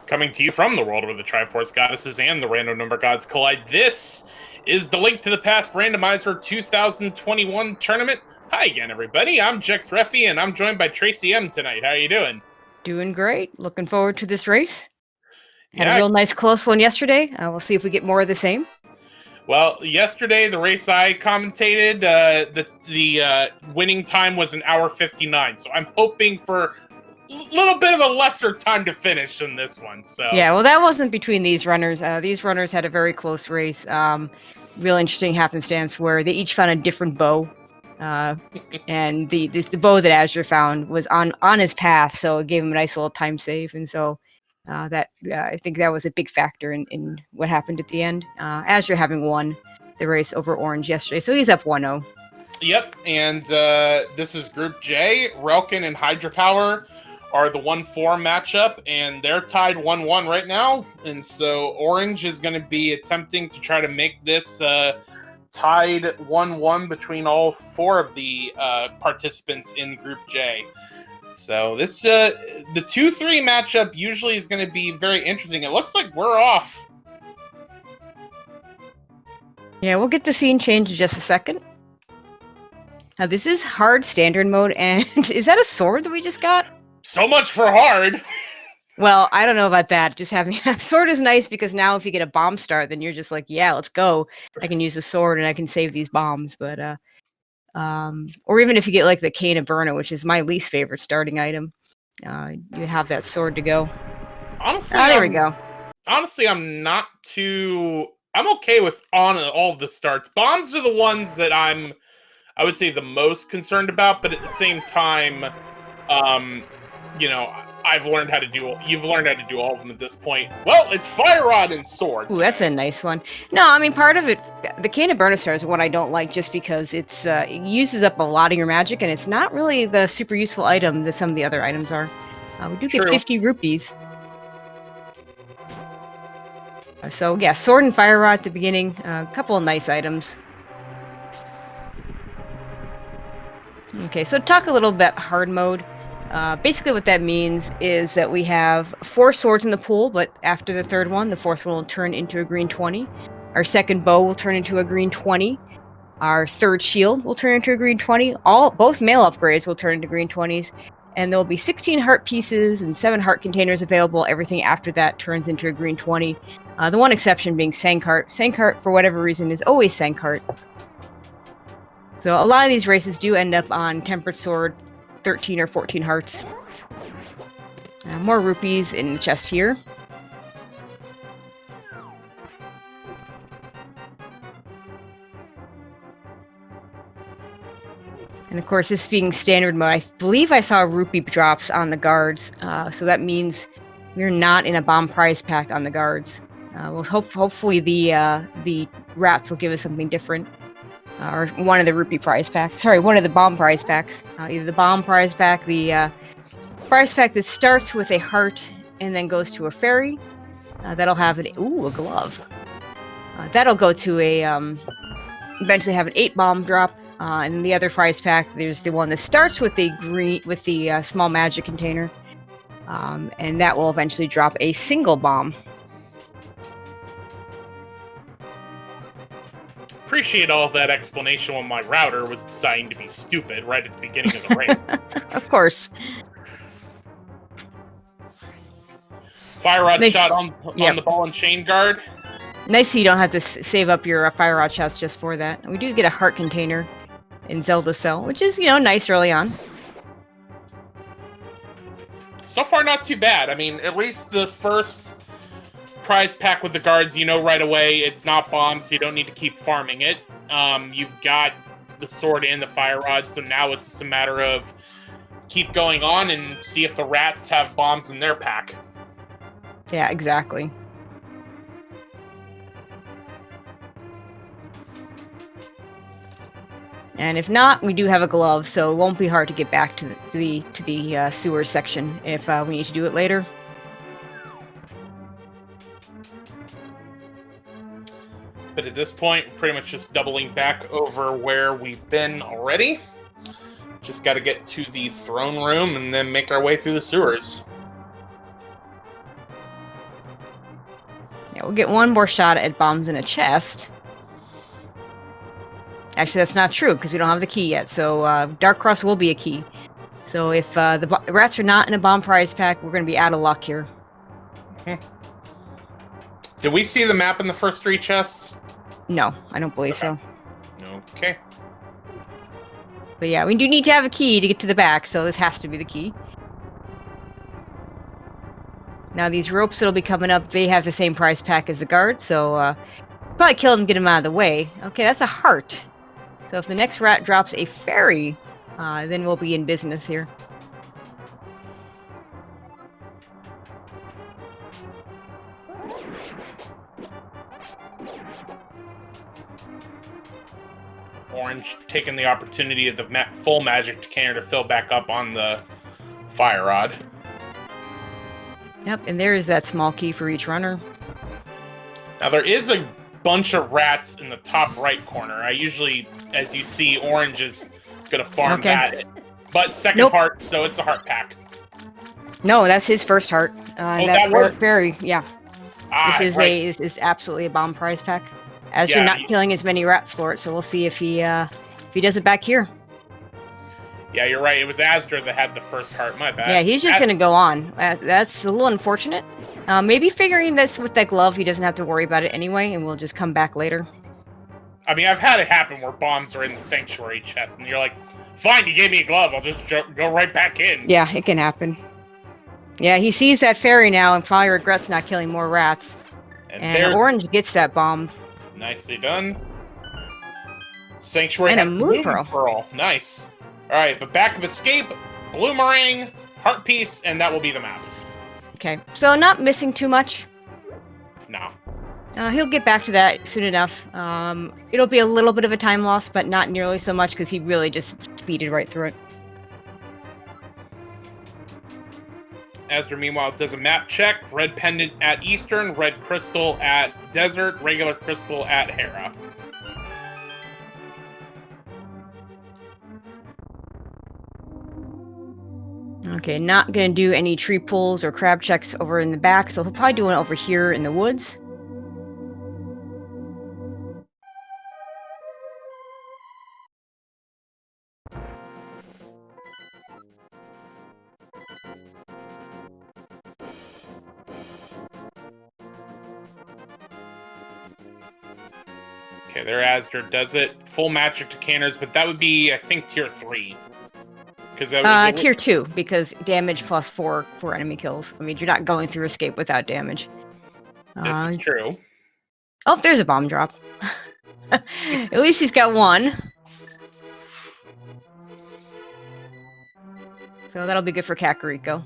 Coming to you from the world where the Triforce Goddesses and the Random Number Gods collide, this is the Link to the Past Randomizer 2021 Tournament. Hi again, everybody. I'm Jex Reffi, and I'm joined by Tracy M tonight. How are you doing? Doing great. Looking forward to this race. Had Yeah. a real nice close one yesterday. We'll see if we get more of the same. Well, yesterday, the race I commentated, the winning time was an hour 59, so I'm hoping for a little bit of a lesser time to finish than this one. So yeah, well, that wasn't between these runners. These runners had a very close race. Real interesting happenstance where they each found a different bow. And the bow that Azure found was on his path, so it gave him a nice little time save. And so I think that was a big factor in what happened at the end. Azure having won the race over Orange yesterday, so he's up 1-0. Yep, and this is Group J. Relkin and Hydropower are the 1-4 matchup, and they're tied 1-1 right now. And so Orange is going to be attempting to try to make this tied 1-1 between all four of the participants in Group J. So this the 2-3 matchup usually is going to be very interesting. It looks like we're off. Yeah, we'll get the scene change in just a second. Now this is hard standard mode, and is that a sword that we just got? So much for hard. Well, I don't know about that. Just having a sword is nice because now if you get a bomb start, then you're just like, yeah, let's go. I can use the sword and I can save these bombs. But or even if you get like the Cane of Burna, which is my least favorite starting item, you have that sword to go. Honestly, there we go. Honestly, I'm okay with all of the starts. Bombs are the ones that I would say the most concerned about, but at the same time, you've learned how to do all of them at this point. Well, it's Fire Rod and Sword. Ooh, that's a nice one. No, I mean, part of it, the Cane of Burna Star is what I don't like just because it uses up a lot of your magic, and it's not really the super useful item that some of the other items are. We do get 50 rupees. So, yeah, Sword and Fire Rod at the beginning. A couple of nice items. Okay, so talk a little bit hard mode. Basically what that means is that we have 4 swords in the pool, but after the third one, the fourth one will turn into a green 20. Our second bow will turn into a green 20. Our third shield will turn into a green 20. Both male upgrades will turn into green 20s. And there will be 16 heart pieces and 7 heart containers available. Everything after that turns into a green 20. The one exception being Sankheart. Sankheart, for whatever reason, is always Sankheart. So a lot of these races do end up on Tempered Sword, 13 or 14 hearts. More rupees in the chest here. And of course, this being standard mode, I believe I saw rupee drops on the guards. So that means we're not in a bomb prize pack on the guards. Hopefully the rats will give us something different. Or one of the rupee prize packs. Sorry, one of the bomb prize packs. Either the bomb prize pack, the prize pack that starts with a heart and then goes to a fairy. That'll have a glove. That'll go to eventually have an 8 bomb drop. And then the other prize pack, there's the one that starts with the small magic container. And that will eventually drop a single bomb. Appreciate all of that explanation when my router was deciding to be stupid right at the beginning of the race. Of course. Fire Rod shot on the ball and chain guard. Nice so you don't have to save up your Fire Rod shots just for that. We do get a heart container in Zelda Cell, which is, nice early on. So far, not too bad. I mean, at least the first prize pack with the guards, right away it's not bombs, so you don't need to keep farming it. You've got the sword and the Fire Rod, so now it's just a matter of keep going on and see if the rats have bombs in their pack. Yeah, exactly. And if not, we do have a glove, so it won't be hard to get back to the sewer section if we need to do it later. But at this point, we're pretty much just doubling back over where we've been already. Just got to get to the throne room and then make our way through the sewers. Yeah, we'll get one more shot at bombs in a chest. Actually, that's not true because we don't have the key yet. So Dark Cross will be a key. So if the rats are not in a bomb prize pack, we're going to be out of luck here. Did we see the map in the first 3 chests? No, I don't believe so. Okay. But yeah, we do need to have a key to get to the back, so this has to be the key. Now these ropes that'll be coming up, they have the same prize pack as the guard, so probably kill them, get them out of the way. Okay, that's a heart. So if the next rat drops a fairy, then we'll be in business here. Orange taking the opportunity of the full magic decanter to fill back up on the fire rod. Yep, and there is that small key for each runner. Now there is a bunch of rats in the top right corner. I usually, as you see, Orange is going to farm that. But second heart, so it's a heart pack. No, that's his first heart. That was fairy. Yeah. This is absolutely a bomb prize pack. As you're not killing as many rats for it, so we'll see if he does it back here. Yeah, you're right. It was Azder that had the first heart. My bad. Yeah, he's just going to go on. That's a little unfortunate. Maybe figuring this with that glove, he doesn't have to worry about it anyway, and we'll just come back later. I mean, I've had it happen where bombs are in the sanctuary chest, and you're like, fine, you gave me a glove. I'll just go right back in. Yeah, it can happen. Yeah, he sees that fairy now and probably regrets not killing more rats. And Orange gets that bomb. Nicely done. Sanctuary and has a moon pearl. Nice. All right, but back of escape, bloomerang, heart piece, and that will be the map. Okay, so not missing too much. No. He'll get back to that soon enough. It'll be a little bit of a time loss, but not nearly so much because he really just speeded right through it. Azder, meanwhile, does a map check. Red pendant at Eastern, red crystal at Desert, regular crystal at Hera. Okay, not going to do any tree pulls or crab checks over in the back, so he'll probably do one over here in the woods. Okay, there Azder does it. Full magic decanters, but that would be, I think, tier 3. That was tier 2, because damage plus 4 for enemy kills. I mean, you're not going through escape without damage. This is true. Oh, there's a bomb drop. At least he's got one. So that'll be good for Kakariko.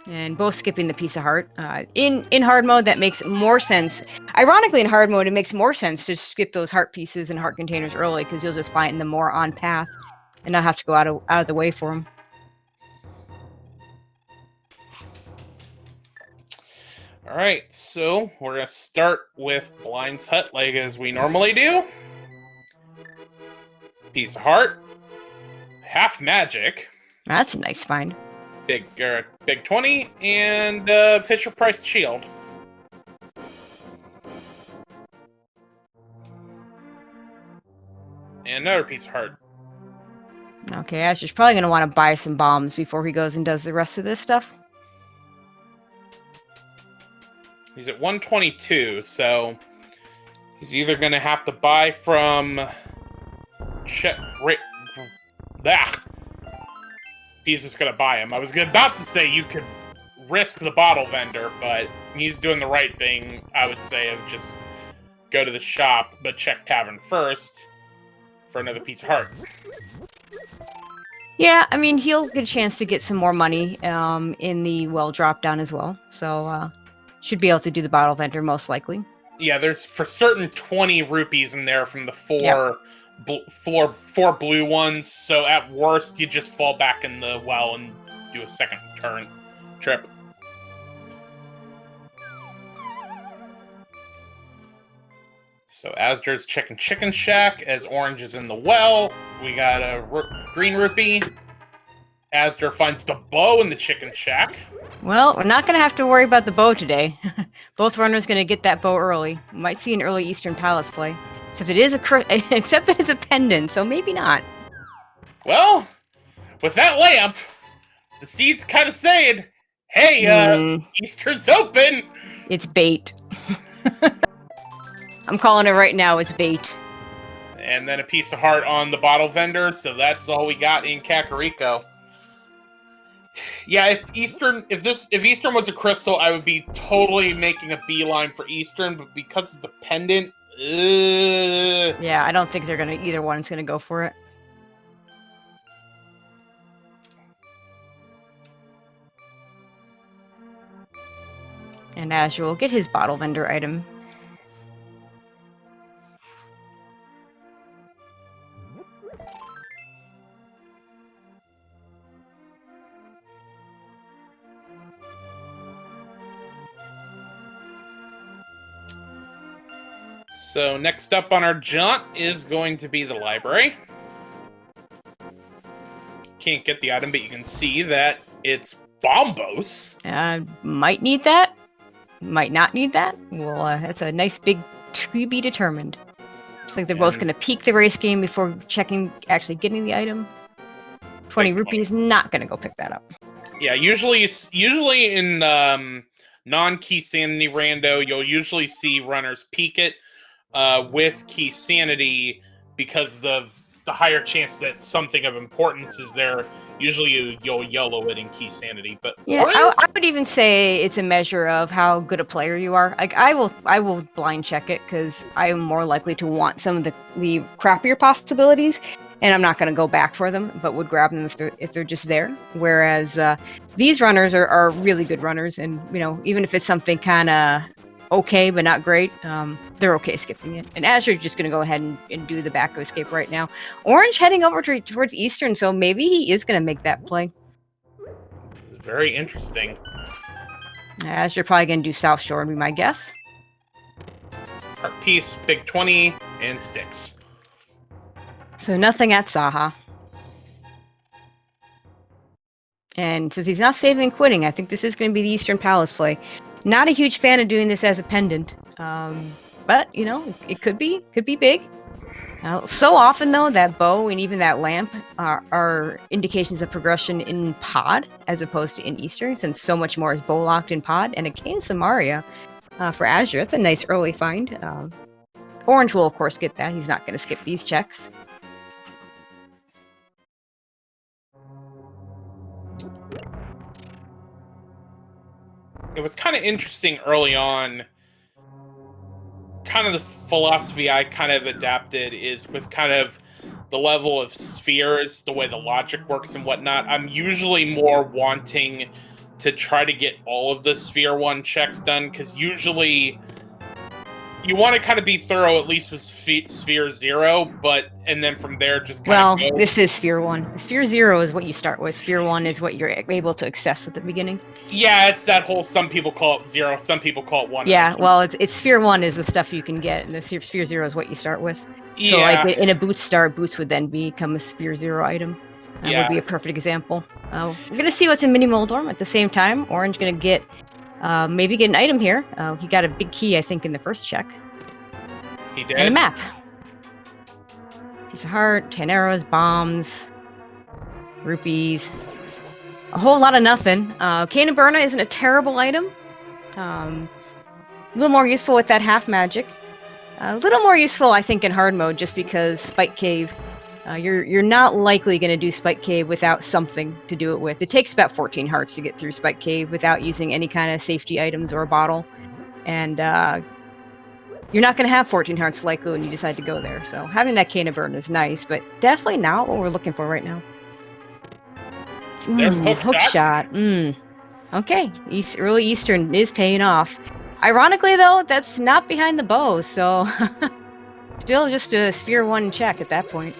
And both skipping the piece of heart. In hard mode, that makes more sense. Ironically, in hard mode, it makes more sense to skip those heart pieces and heart containers early, because you'll just find them more on path and not have to go out of the way for them. All right, so we're going to start with Blind's Hut, like as we normally do. Piece of heart. Half magic. That's a nice find. Big 20, and Fisher-Price shield. And another piece of heart. Okay, Asher's probably going to want to buy some bombs before he goes and does the rest of this stuff. He's at 122, so he's either going to have to buy from... He's just gonna buy him. I was about to say you could risk the bottle vendor, but he's doing the right thing, I would say, of just go to the shop, but check tavern first for another piece of heart. Yeah, I mean, he'll get a chance to get some more money in the well drop down as well. So should be able to do the bottle vendor most likely. Yeah, there's for certain 20 rupees in there from the four blue ones, so at worst you just fall back in the well and do a second trip. So Azder's checking Chicken Shack as Orange is in the well. We got a green rupee. Azder finds the bow in the Chicken Shack. Well, we're not going to have to worry about the bow today. Both runners going to get that bow early. We might see an early Eastern Palace play. Except it is except that it's a pendant, so maybe not. Well, with that lamp, the seed's kind of saying, "Hey, Eastern's open." It's bait. I'm calling it right now. It's bait. And then a piece of heart on the bottle vendor, so that's all we got in Kakariko. Yeah, if Eastern was a crystal, I would be totally making a beeline for Eastern, but because it's a pendant, yeah, I don't think either one's gonna go for it. And Azure will get his bottle vendor item. So next up on our jaunt is going to be the library. Can't get the item, but you can see that it's Bombos. Might need that. Might not need that. Well, that's a nice big to be determined. Looks like they're both going to peek the race game before actually getting the item. 20 rupees, not going to go pick that up. Yeah, usually in non-key sanity rando, you'll usually see runners peek it with key sanity because of the higher chance that something of importance is there. Usually you'll yellow it in key sanity, but yeah, I would even say it's a measure of how good a player you are. Like I will blind check it because I am more likely to want some of the crappier possibilities, and I'm not going to go back for them, but would grab them if they're just there. Whereas these runners are really good runners, and even if it's something kind of okay but not great, they're okay skipping it. And Azure just going to go ahead and do the back escape right now. Orange heading over towards Eastern, so maybe he is going to make that play. This is very interesting. Azure probably going to do South Shore, would be my guess. Heart piece, big 20, and sticks. So nothing at Saha. And since he's not saving and quitting, I think this is going to be the Eastern Palace play. Not a huge fan of doing this as a pendant, but it could be big. So often though, that bow and even that lamp are indications of progression in pod as opposed to in Eastern, since so much more is bow locked in pod. And a Cane Samaria for Azure, that's a nice early find. Orange will of course get that. He's not going to skip these checks. It was kind of interesting early on. Kind of the philosophy I kind of adapted was kind of the level of spheres, the way the logic works and whatnot. I'm usually more wanting to try to get all of the sphere 1 checks done, because usually you want to kind of be thorough at least with sphere 0, and then from there just kind of go. This is sphere 1. Sphere 0 is what you start with. Sphere 1 is what you're able to access at the beginning. Yeah, it's that whole, some people call it 0, some people call it 1. Yeah, well, it's sphere 1 is the stuff you can get, and the sphere 0 is what you start with. Yeah. So like in a boot start, boots would then become a sphere 0 item. That would be a perfect example. We're going to see what's in Mini Moldorm at the same time. Orange going to get, maybe get an item here. He got a big key, I think, in the first check. He did. And a map. Piece of heart, 10 arrows, bombs, rupees. A whole lot of nothing. Cane and Burna isn't a terrible item. A little more useful with that half magic. A little more useful, I think, in hard mode, just because Spike Cave. You're not likely going to do Spike Cave without something to do it with. It takes about 14 hearts to get through Spike Cave without using any kind of safety items or a bottle. And you're not going to have 14 hearts likely when you decide to go there. So having that Cane of Burn is nice, but definitely not what we're looking for right now. There's hook shot. Okay, early Eastern is paying off. Ironically, though, that's not behind the bow, so still just a sphere 1 check at that point.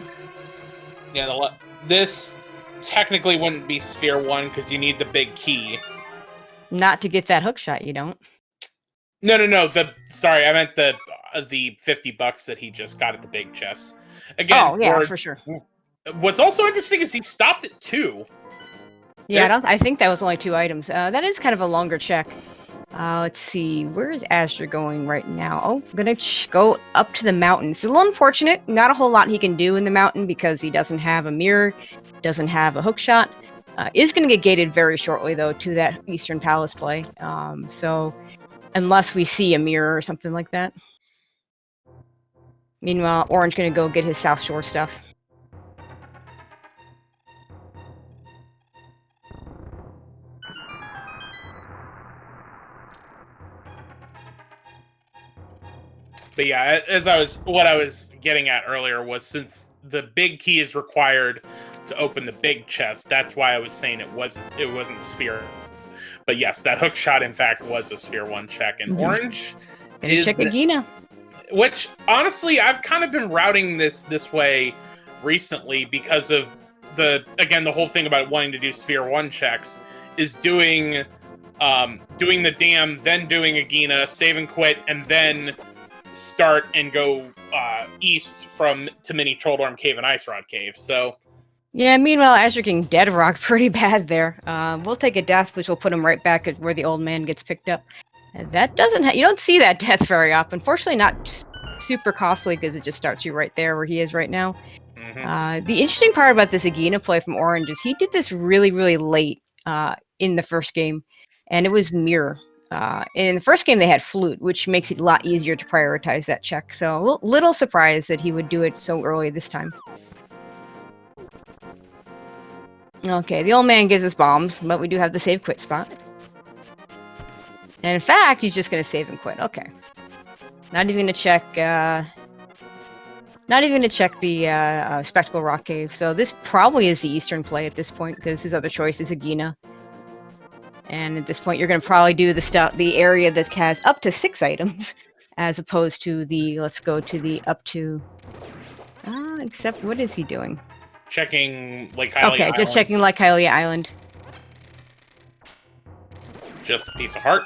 Yeah, this technically wouldn't be sphere 1 because you need the big key. Not to get that hook shot, you don't. No. Sorry, I meant the $50 that he just got at the big chest. Again, oh yeah, for sure. What's also interesting is he stopped at 2. Yeah, I think that was only 2 items. That is kind of a longer check. Let's see, where is azder going right now? Oh, I'm gonna go up to the mountain. It's a little unfortunate. Not a whole lot he can do in the mountain because he doesn't have a mirror, doesn't have a hookshot. Is gonna get gated very shortly though to that Eastern Palace play. So unless we see a mirror or something like that. Meanwhile, Orange gonna go get his South Shore stuff. But yeah, what I was getting at earlier was since the big key is required to open the big chest, that's why I was saying it wasn't sphere. But yes, that hook shot in fact was a sphere 1 check, and Orange is check Agina. Which honestly, I've kind of been routing this way recently because of the whole thing about wanting to do sphere 1 checks is doing the dam, then doing Agina, save and quit, and then start and go east to Mini Trolldorm Cave and Ice Rod Cave. So yeah, meanwhile, azder getting dead rock pretty bad there. We'll take a death, which will put him right back at where the old man gets picked up. And that doesn't you don't see that death very often. Fortunately, not super costly because it just starts you right there where he is right now. The interesting part about this Agina play from Orange is he did this really, really late in the first game, and it was Mire. And in the first game, they had Flute, which makes it a lot easier to prioritize that check. So a little surprised that he would do it so early this time. Okay, the old man gives us bombs, but we do have the save quit spot. And in fact, he's just going to save and quit. Okay. Not even going to check... not even going to check the Spectacle Rock Cave. So this probably is the Eastern play at this point, because his other choice is Agina. And at this point, you're going to probably do the area that has up to 6 items, as opposed to the, let's go to the up to... except, what is he doing? Checking Lake Hylia Island. Just checking Lake Hylia Island. Just a piece of heart.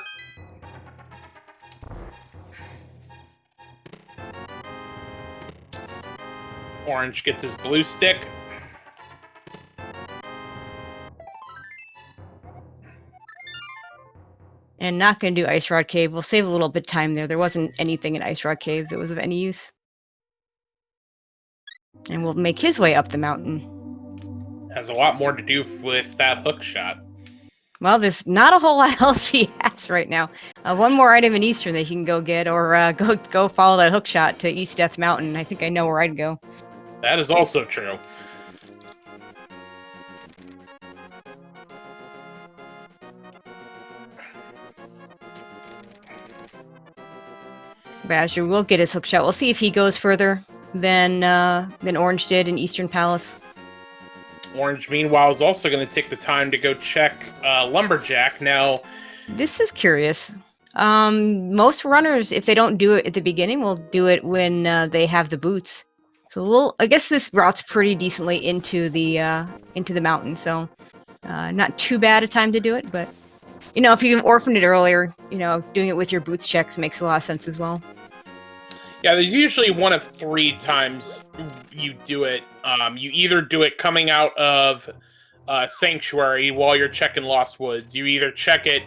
Orange gets his blue stick. And not going to do Ice Rod Cave. We'll save a little bit of time there. There wasn't anything in Ice Rod Cave that was of any use. And we'll make his way up the mountain. Has a lot more to do with that hook shot. Well, there's not a whole lot else he has right now. One more item in Eastern that he can go get, or go follow that hook shot to East Death Mountain. I think I know where I'd go. That is also true. azder will get his hook shot. We'll see if he goes further than Orange did in Eastern Palace. Orange, meanwhile, is also going to take the time to go check Lumberjack. Now, this is curious. Most runners, if they don't do it at the beginning, will do it when they have the boots. So I guess this routes pretty decently into the mountain. So not too bad a time to do it, but if you orphaned it earlier, doing it with your boots checks makes a lot of sense as well. Yeah, there's usually one of 3 times you do it. You either do it coming out of Sanctuary while you're checking Lost Woods. You either check it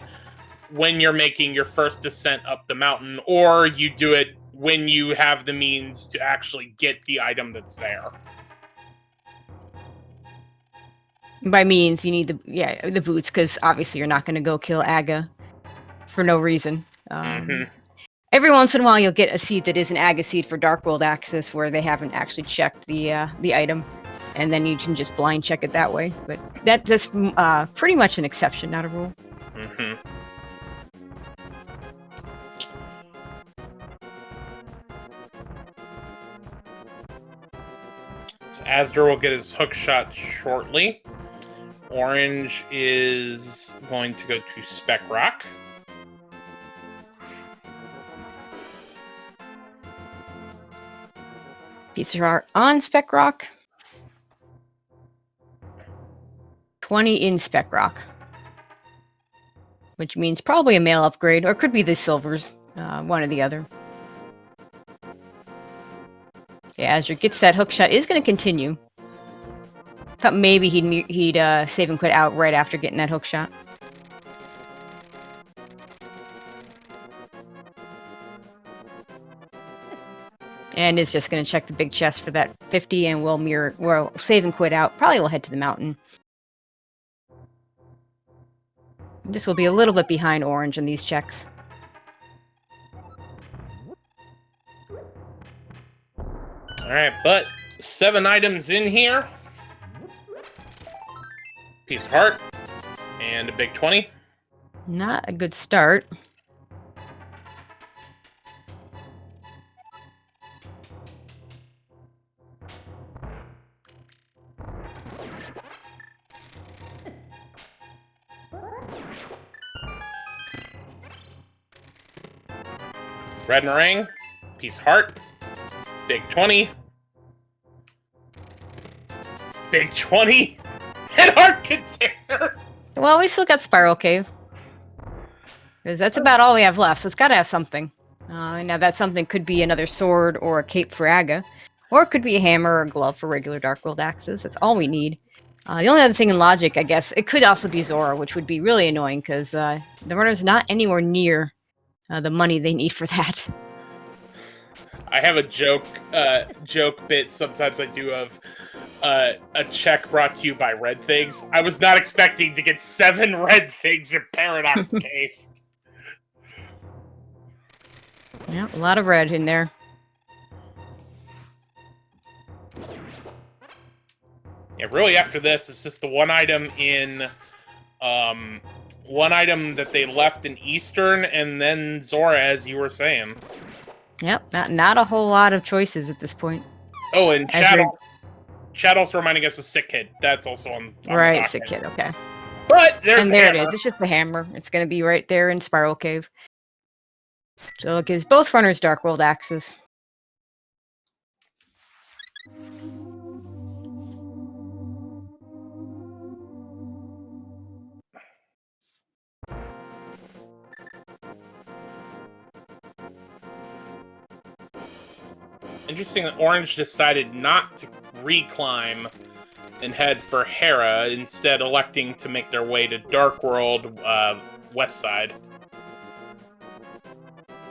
when you're making your first descent up the mountain, or you do it when you have the means to actually get the item that's there. By means, you need the boots, because obviously you're not going to go kill Aga for no reason. Every once in a while, you'll get a seed that is an Aga seed for Dark World access, where they haven't actually checked the item, and then you can just blind check it that way. But that's pretty much an exception, not a rule. So azder will get his hook shot shortly. Orange is going to go to Spec Rock. Piece of art on Spec Rock. 20 in Spec Rock. Which means probably a male upgrade, or it could be the silvers. One or the other. Yeah, azder gets that hook shot. Is going to continue. Thought maybe he'd save and quit out right after getting that hook shot. And is just going to check the big chest for that 50, and we'll save and quit out. Probably we'll head to the mountain. This will be a little bit behind Orange in these checks. All right, but 7 items in here. Piece of heart and a big 20. Not a good start. Red meringue, piece of heart, big 20. Big 20 and heart container. Well, we still got Spiral Cave. Because that's about all we have left, so it's got to have something. Now that something could be another sword or a cape for Aga. Or it could be a hammer or a glove for regular Dark World axes. That's all we need. The only other thing in logic, I guess, it could also be Zora, which would be really annoying because the runner's not anywhere near the money they need for that. I have a joke bit sometimes I do of a check brought to you by Red Things. I was not expecting to get 7 Red Things in Paradox Cave. Yeah, a lot of red in there. Yeah, really after this, it's just the one item in... one item that they left in Eastern, and then Zora, as you were saying. Yep, not a whole lot of choices at this point. Oh, and Chad also reminding us of Sick Kid. That's also on right, Sick Kid, okay. But there's and there it is. It's just the hammer. It's going to be right there in Spiral Cave. So it gives both runners Dark World axes. Interesting that Orange decided not to reclimb and head for Hera, instead electing to make their way to Dark World west side.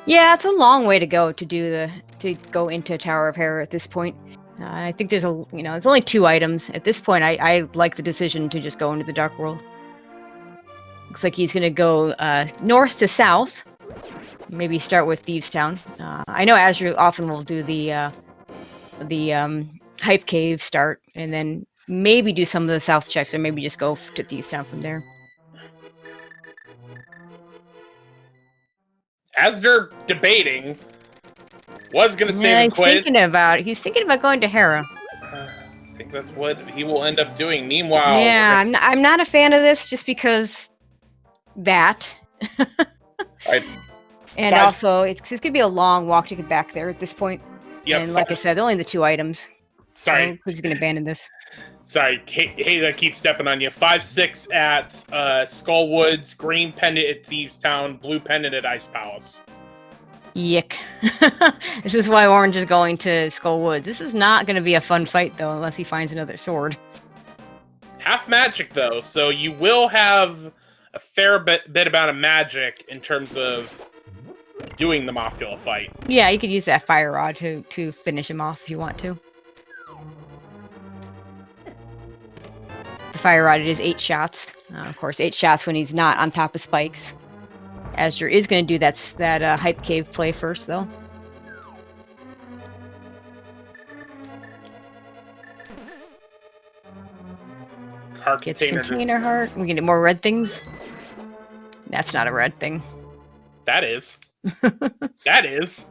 Yeah, it's a long way to go to go into Tower of Hera at this point. I think there's it's only 2 items at this point. I like the decision to just go into the Dark World. Looks like he's gonna go north to south. Maybe start with Thieves Town. I know azder often will do the Hype Cave start, and then maybe do some of the south checks, or maybe just go to Thieves Town from there. azder debating, was gonna save and quit. He's thinking about going to Hera. I think that's what he will end up doing. Meanwhile, yeah, I'm not a fan of this, just because that. And also, it's gonna be a long walk to get back there at this point. Yep, and like I said, only the 2 items. Sorry, who's gonna abandon this? Sorry, Hera keeps stepping on you. 5-6 at Skullwoods, green pendant at Thieves Town, blue pendant at Ice Palace. Yick. This is why Orange is going to Skullwoods. This is not going to be a fun fight, though, unless he finds another sword. Half magic, though, so you will have a fair bit amount of magic in terms of doing the Mothula fight. Yeah, you could use that fire rod to finish him off if you want to. The fire rod, it is 8 shots. Of course, 8 shots when he's not on top of spikes. azder is going to do that Hype Cave play first, though. Gets container heart. We can get more red things. That's not a red thing. That is. That is.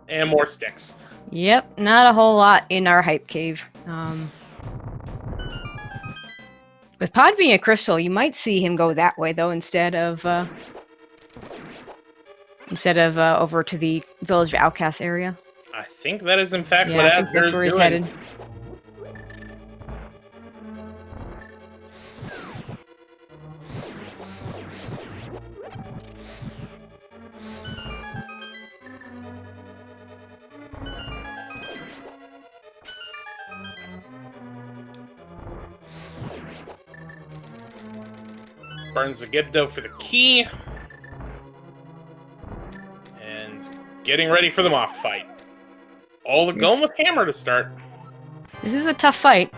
And more sticks. Yep, not a whole lot in our Hype Cave. With Pod being a crystal, you might see him go that way, though, instead of over to the Village of Outcasts area. I think that is, in fact, what azder is doing. Headed. Burns the Gibdo for the key. And getting ready for the moth fight. All the going with Hammer to start. This is a tough fight.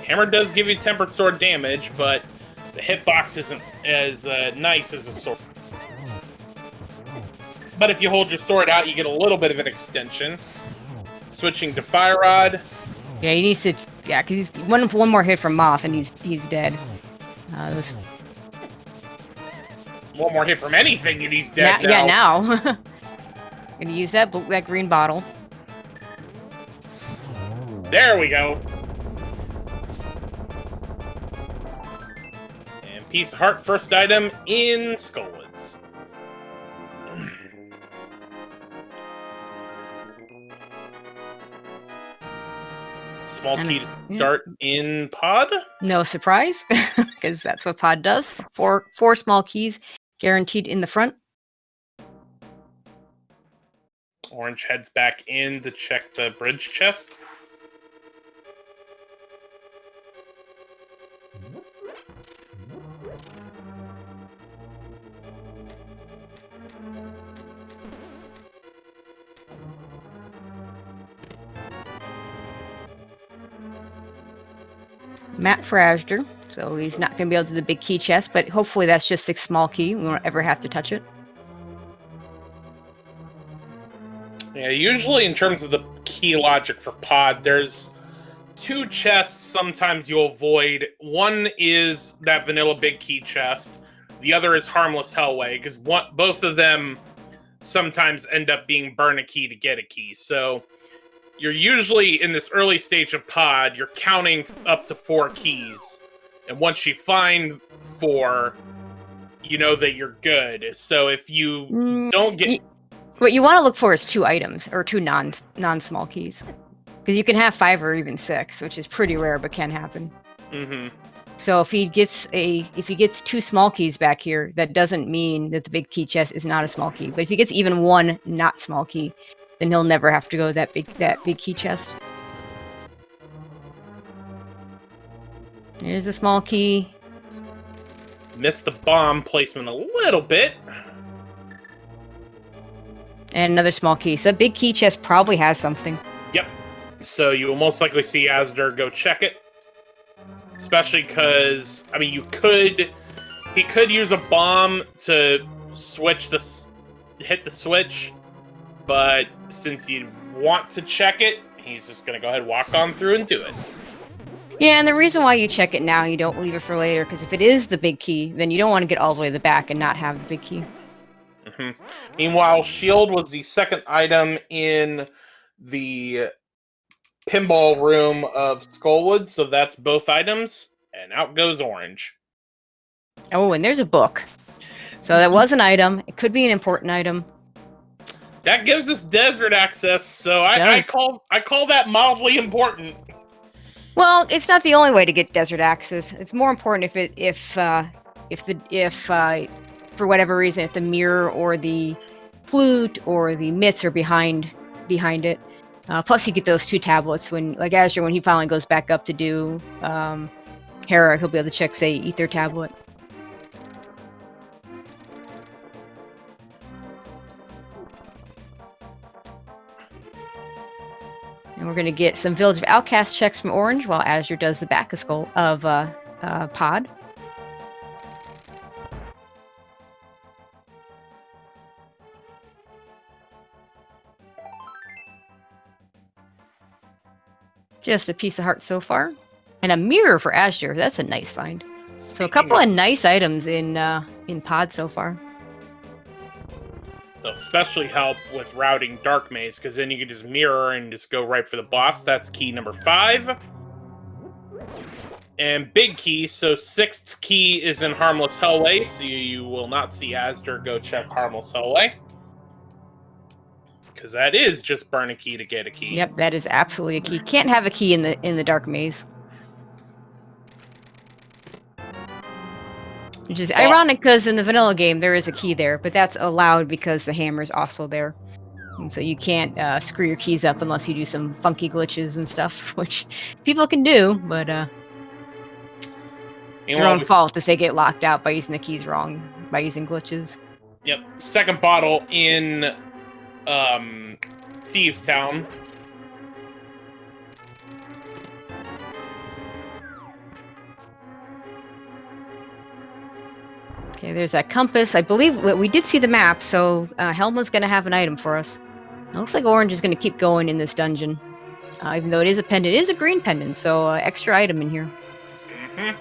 Hammer does give you tempered sword damage, but the hitbox isn't as nice as a sword. But if you hold your sword out, you get a little bit of an extension. Switching to Fire Rod. Yeah, he needs to. Yeah, because he's one more hit from Moth and he's dead. One more hit from anything and he's dead now. Yeah, now. Gonna use that green bottle. There we go. And Piece of Heart, first item in Skullwoods. Small key to start in Pod. No surprise, because that's what Pod does. Four small keys guaranteed in the front. Orange heads back in to check the bridge chest. Matt for azder, so he's not going to be able to do the big key chest, but hopefully that's just a small key. We won't ever have to touch it. Yeah, usually in terms of the key logic for Pod, there's two chests sometimes you'll avoid. One is that vanilla big key chest. The other is Harmless Hellway, because both of them sometimes end up being burn a key to get a key. So you're usually in this early stage of Pod, you're counting up to 4 keys. And once you find 4, you know that you're good. So if you don't get... What you want to look for is 2 items, or 2 non-small keys. Because you can have 5 or even 6, which is pretty rare, but can happen. Mm-hmm. So if he gets 2 small keys back here, that doesn't mean that the big key chest is not a small key. But if he gets even 1 not small key, then he'll never have to go to that big key chest. Here's a small key. Missed the bomb placement a little bit. And another small key. So a big key chest probably has something. Yep. So you will most likely see azder go check it. Especially because, I mean, he could use a bomb to hit the switch. But since you want to check it, he's just going to go ahead and walk on through and do it. Yeah, and the reason why you check it now, you don't leave it for later, because if it is the big key, then you don't want to get all the way to the back and not have the big key. Mm-hmm. Meanwhile, Shield was the second item in the pinball room of Skullwood, so that's both items, and out goes Orange. Oh, and there's a book. So that was an item. It could be an important item. That gives us desert access, so I call that mildly important. Well, it's not the only way to get desert access. It's more important if for whatever reason, if the mirror or the flute or the mitts are behind it. Plus, you get those 2 tablets when azder, when he finally goes back up to do Hera, he'll be able to check, say, Ether tablet. And we're going to get some Village of Outcasts checks from Orange while azder does the back of Pod. Just a piece of heart so far. And a mirror for azder. That's a nice find. So a couple of nice items in Pod so far. They'll especially help with routing Dark Maze, because then you can just mirror and just go right for the boss. That's key number 5. And big key, so 6th key is in Harmless Hellway, so you will not see azder go check Harmless Hellway. Because that is just burn a key to get a key. Yep, that is absolutely a key. Can't have a key in the Dark Maze. Which is ironic, because in the vanilla game there is a key there, but that's allowed because the hammer is also there. And so you can't screw your keys up unless you do some funky glitches and stuff, which people can do, but... It's their own fault if they get locked out by using the keys wrong, by using glitches. Yep. Second bottle in Thieves Town. Okay, there's that compass. I believe we did see the map, so Helma's going to have an item for us. It looks like Orange is going to keep going in this dungeon. Even though it is a pendant. It is a green pendant, so extra item in here. Mm-hmm.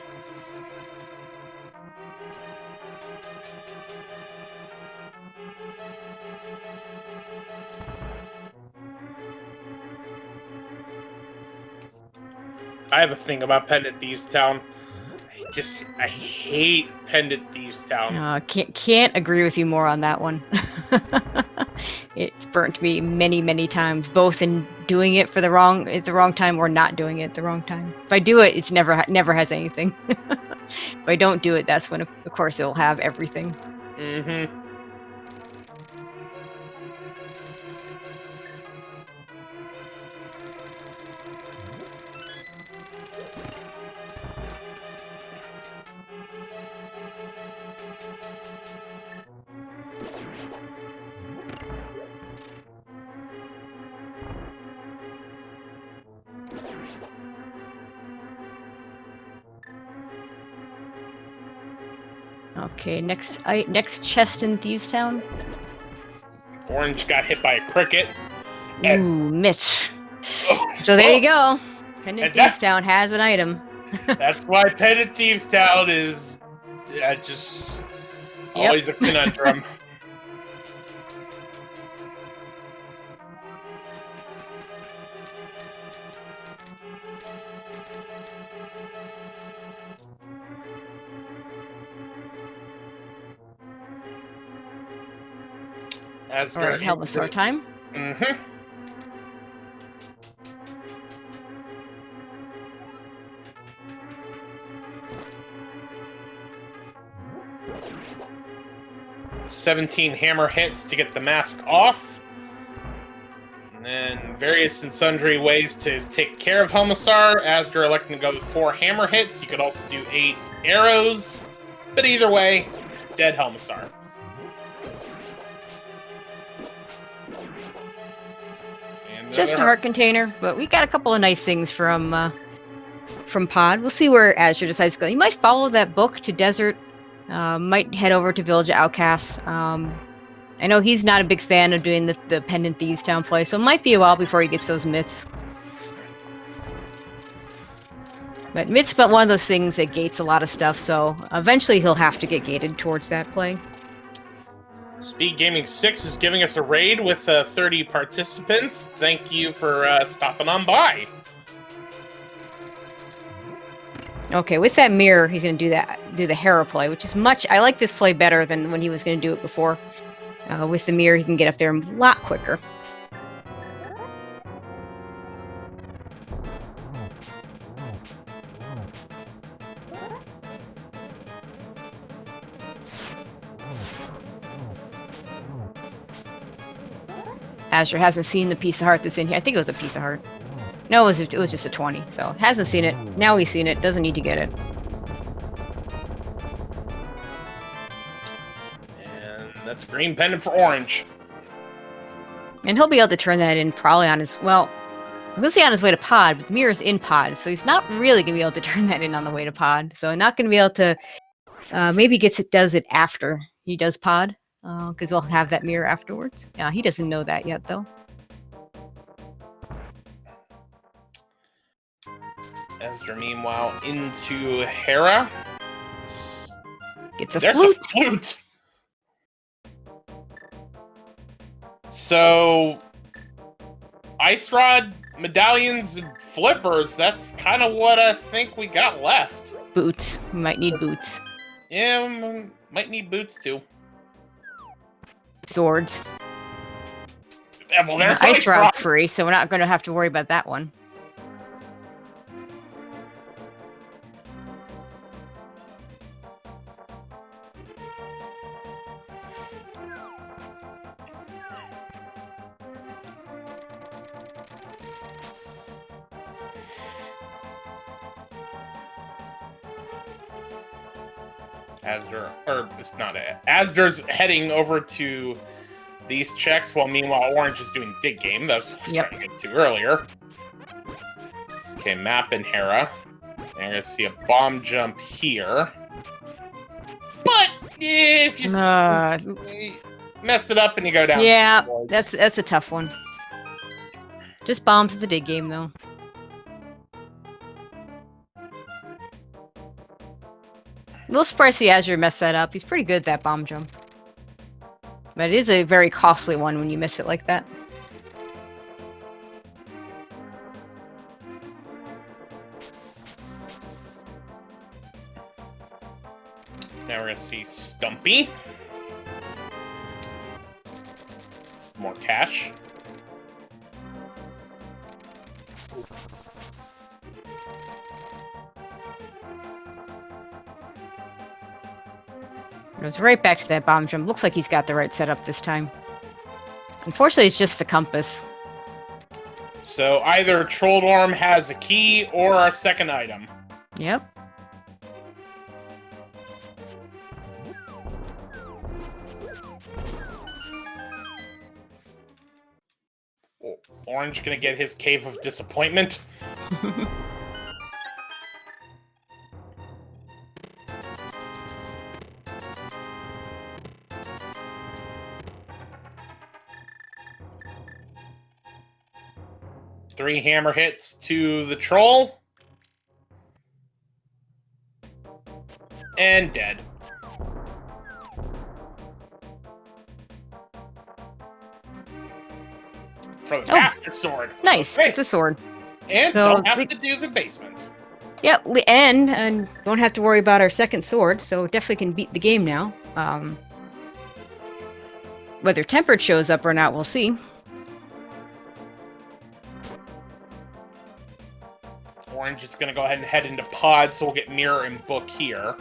I have a thing about Pendant Thieves Town. I hate Pendant Thieves Town. Can't agree with you more on that one. It's burnt me many times, both in doing it at the wrong time or not doing it at the wrong time. If I do it, it's never has anything. If I don't do it, that's when, of course, it'll have everything. Mm-hmm. Okay, next chest in Thieves Town. Orange got hit by a cricket. Ooh, myths. So there you go. Pendant Thieves Town has an item. That's why Pendant Thieves Town is just always a conundrum. All right, help us our time. Mm-hmm. "17 hammer hits to get the mask off. And then various and sundry ways to take care of Helmasar. Azder electing to go with 4 hammer hits. You could also do 8 arrows. But either way, dead Helmasar. Just a heart container, but we got a couple of nice things from Pod. We'll see where Azure decides to go. You might follow that book to Desert. Might head over to Village of Outcasts. I know he's not a big fan of doing the Pendant Thieves Town play, so it might be a while before he gets those myths. But myths, but one of those things that gates a lot of stuff, so eventually he'll have to get gated towards that play. SpeedGaming 6 is giving us a raid with 30 participants. Thank you for stopping on by. Okay, with that Mire, he's going to do the Hera play, which is much... I like this play better than when he was going to do it before. With the Mire, he can get up there a lot quicker. Azure hasn't seen the piece of heart that's in here. I think it was a piece of heart. No, it was just a 20, so hasn't seen it. Now he's seen it. Doesn't need to get it. And that's a green pendant for Orange. And he'll be able to turn that in probably on his... Well, I was going to say on his way to Pod, but Mire's in Pod, so he's not really going to be able to turn that in on the way to Pod. So not going to be able to... maybe does it after he does Pod, because he'll have that Mire afterwards. Yeah, he doesn't know that yet, though. Ezra, meanwhile, into Hera. Gets a There's flute. a flute! So, Ice Rod, medallions, and flippers, that's kind of what I think we got left. Boots. We might need boots. Yeah, might need boots, too. Swords. Yeah, well, there's Ice Rod free, so we're not going to have to worry about that one. Azder, or it's not Azder's heading over to these checks, while meanwhile Orange is doing dig game. That was what I was trying to get to earlier. Okay, map and Hera. And you're gonna see a bomb jump here. But if you mess it up and you go down, yeah, that's a tough one. Just bombs at the dig game though. A little surprised to see Azure mess that up. He's pretty good at that bomb jump. But it is a very costly one when you miss it like that. Now we're going to see Stumpy. More cash. It was right back to that bomb jump. Looks like he's got the right setup this time. Unfortunately, it's just the compass. So either Trolldorm has a key or a second item. Yep. Orange gonna get his Cave of Disappointment. Three hammer hits to the troll. And dead. For the bastard sword. Nice. Okay. It's a sword. And So don't have to do the basement. Yep, and don't have to worry about our second sword, so definitely can beat the game now. Whether Tempered shows up or not, we'll see. Orange is going to go ahead and head into pod, so we'll get Mire and book here.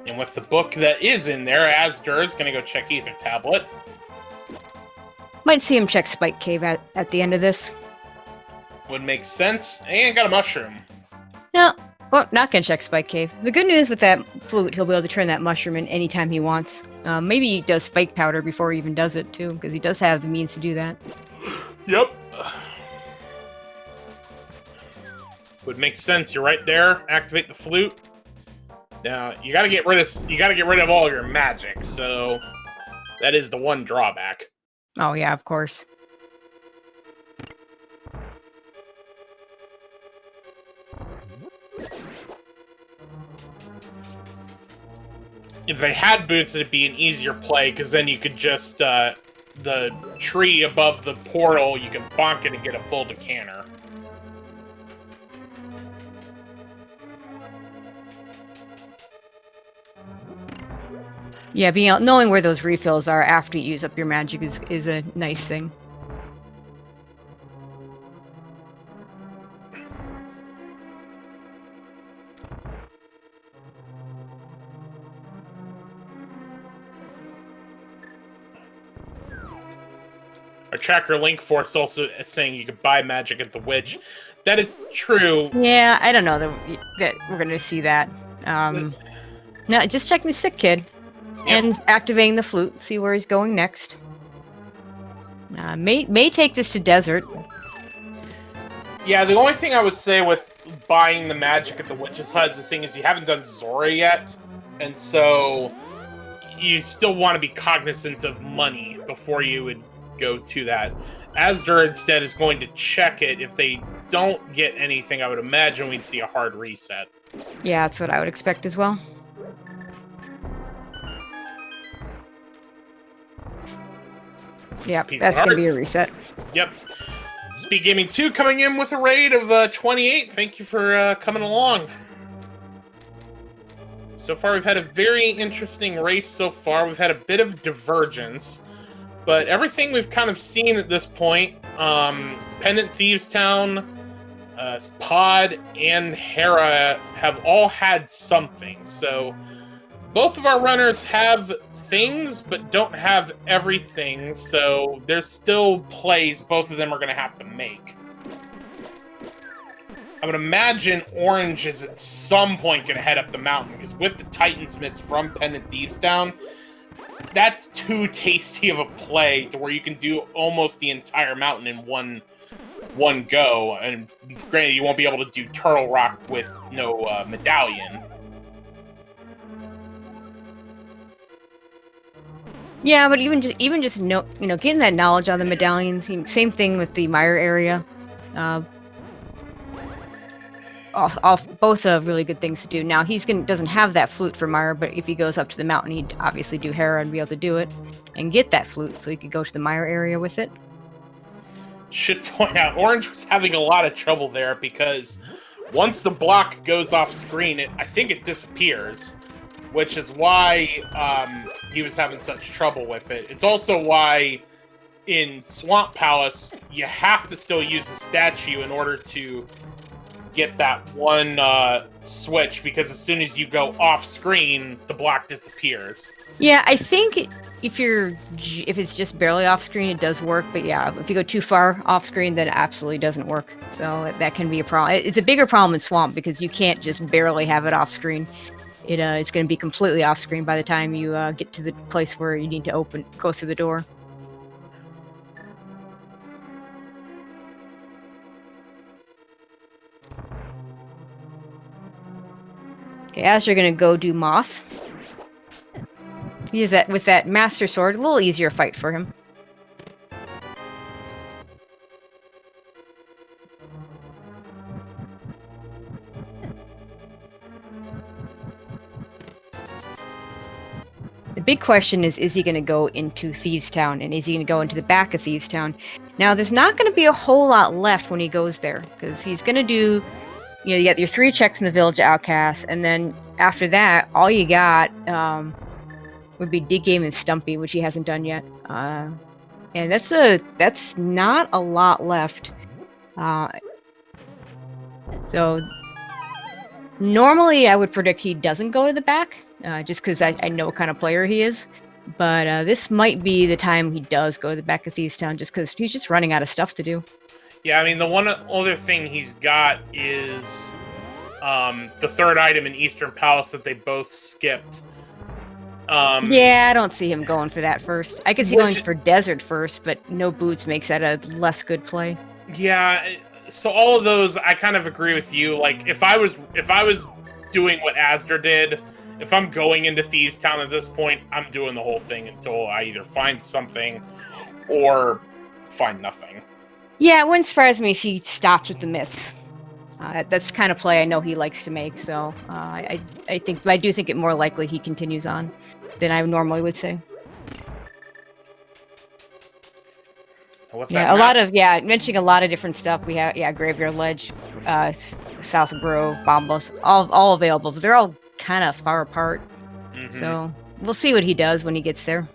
And with the book that is in there, Azder is going to go check Ether Tablet. Might see him check Spike Cave at the end of this. Would make sense. And got a mushroom. No, well, not gonna check Spike Cave. The good news with that flute, he'll be able to turn that mushroom in anytime he wants. Maybe he does Spike Powder before he even does it, too, because he does have the means to do that. Yep. Would make sense. You're right there. Activate the flute. Now you gotta get rid of all your magic. So that is the one drawback. Oh yeah, of course. If they had boots, it'd be an easier play, because then you could just, the tree above the portal, you can bonk it and get a full decanter. Yeah, knowing where those refills are after you use up your magic is a nice thing. Our tracker link force also is saying you could buy magic at the witch. That is true. Yeah, I don't know that we're going to see that. No, just checking the sick kid. Yep. And activating the flute, see where he's going next. May take this to desert. Yeah, the only thing I would say with buying the magic at the witch's hut is the thing is you haven't done Zora yet, and so you still want to be cognizant of money before you would go to that. Azder instead is going to check it. If they don't get anything, I would imagine we'd see a hard reset. Yeah, that's what I would expect as well. Yeah, that's going to be a reset. Yep. SpeedGaming 2 coming in with a raid of 28. Thank you for coming along. So far, we've had a very interesting race so far. We've had a bit of divergence. But everything we've kind of seen at this point, Pendant, Thieves Town, Pod, and Hera have all had something. So both of our runners have things, but don't have everything, so there's still plays both of them are going to have to make. I would imagine Orange is at some point going to head up the mountain, because with the Titansmiths from Pendant Thieves Town, that's too tasty of a play to where you can do almost the entire mountain in one go. And granted, you won't be able to do Turtle Rock with no medallion. Yeah, but even just getting that knowledge on the medallions. Same thing with the Mire area. Both really good things to do. Now doesn't have that flute for Mire, but if he goes up to the mountain, he'd obviously do Hera and be able to do it and get that flute, so he could go to the Mire area with it. Should point out, Orange was having a lot of trouble there because once the block goes off screen, I think it disappears, which is why he was having such trouble with it. It's also why in Swamp Palace, you have to still use the statue in order to get that one switch, because as soon as you go off screen, the block disappears. Yeah, I think if it's just barely off screen, it does work. But yeah, if you go too far off screen, then it absolutely doesn't work. So that can be a problem. It's a bigger problem in Swamp because you can't just barely have it off screen. It's going to be completely off screen by the time you get to the place where you need to go through the door. Okay, as you're gonna go do Moth. He is with that Master Sword, a little easier fight for him. The big question is he going to go into Thieves Town, and is he going to go into the back of Thieves Town? Now, there's not going to be a whole lot left when he goes there, because he's going to do, you got your 3 checks in the Village of Outcasts, and then after that, all you got would be Dig Game and Stumpy, which he hasn't done yet. And that's not a lot left. So normally I would predict he doesn't go to the back, just because I know what kind of player he is. But this might be the time he does go to the back of Thieves Town, just because he's just running out of stuff to do. Yeah, I mean, the one other thing he's got is the 3rd item in Eastern Palace that they both skipped. Yeah, I don't see him going for that first. I could see going for Desert first, but no boots makes that a less good play. Yeah, so all of those, I kind of agree with you. Like, if I was doing what Azder did, if I'm going into Thieves Town at this point, I'm doing the whole thing until I either find something or find nothing. Yeah, it wouldn't surprise me if he stops with the myths. That's the kind of play I know he likes to make, so I do think it more likely he continues on than I normally would say. What's that? Mentioning a lot of different stuff. We have Graveyard Ledge, South Grove, Bombos, all available, but they're all kind of far apart. Mm-hmm. So we'll see what he does when he gets there.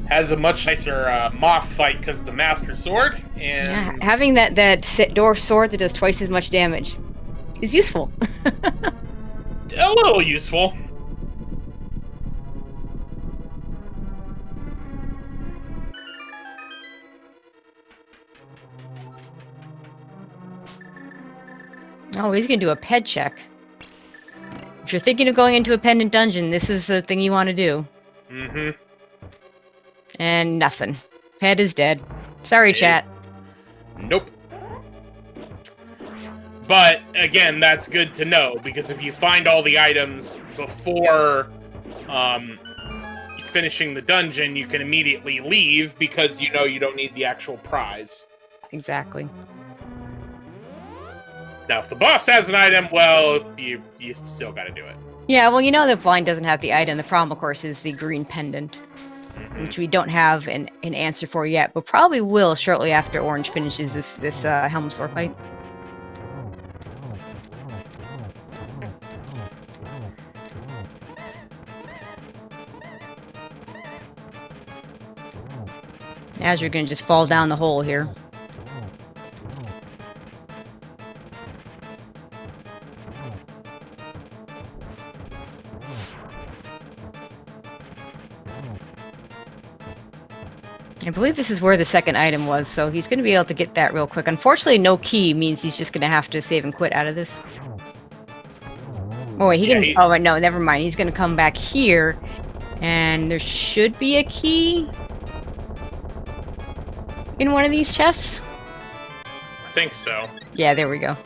Has a much nicer Moth fight because of the Master Sword, and yeah, having that door sword that does twice as much damage is useful. A little useful. Oh, he's gonna do a ped check. If you're thinking of going into a pendant dungeon, this is the thing you want to do. Mm-hmm. And nothing. Ped is dead. Sorry, chat. Nope. But, again, that's good to know, because if you find all the items before finishing the dungeon, you can immediately leave, because you know you don't need the actual prize. Exactly. Now, if the boss has an item, well, you still gotta do it. Yeah, well, you know that Blind doesn't have the item. The problem, of course, is the green pendant, which we don't have an answer for yet, but probably will shortly after Orange finishes this Helm Sword fight. As you're gonna just fall down the hole here. I believe this is where the second item was, so he's going to be able to get that real quick. Unfortunately, no key means he's just going to have to save and quit out of this. Oh, wait, oh, wait, no, never mind. He's going to come back here, and there should be a key in one of these chests. I think so. Yeah, there we go.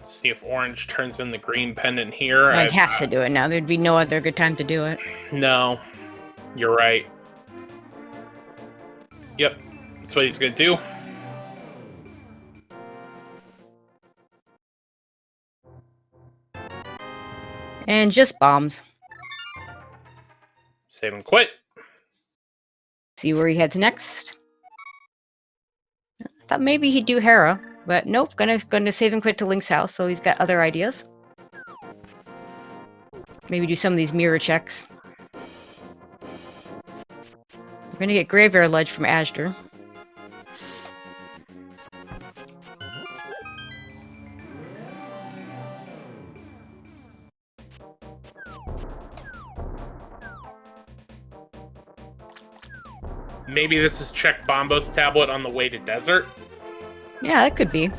See if orange turns in the green pendant here. He has to do it now. There'd be no other good time to do it. No, you're right. Yep, that's what he's gonna do. And just bombs. Save and quit. See where he heads next. Thought maybe he'd do Hera, but nope. Gonna save and quit to Link's house, so he's got other ideas. Maybe do some of these mirror checks. We're gonna get Graveyard Ledge from Azder. Maybe this is check Bombo's tablet on the way to desert. Yeah, that could be.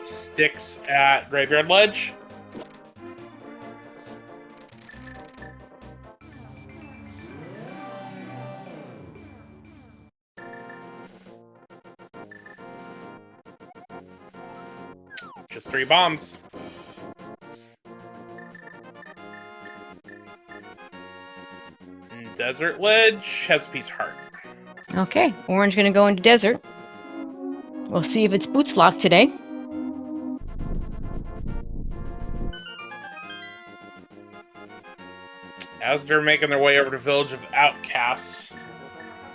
Sticks at Graveyard Ledge. Just 3 bombs. And Desert Ledge has a piece of heart. Okay, orange gonna go into desert. We'll see if it's boots locked today. As they're making their way over to Village of Outcasts.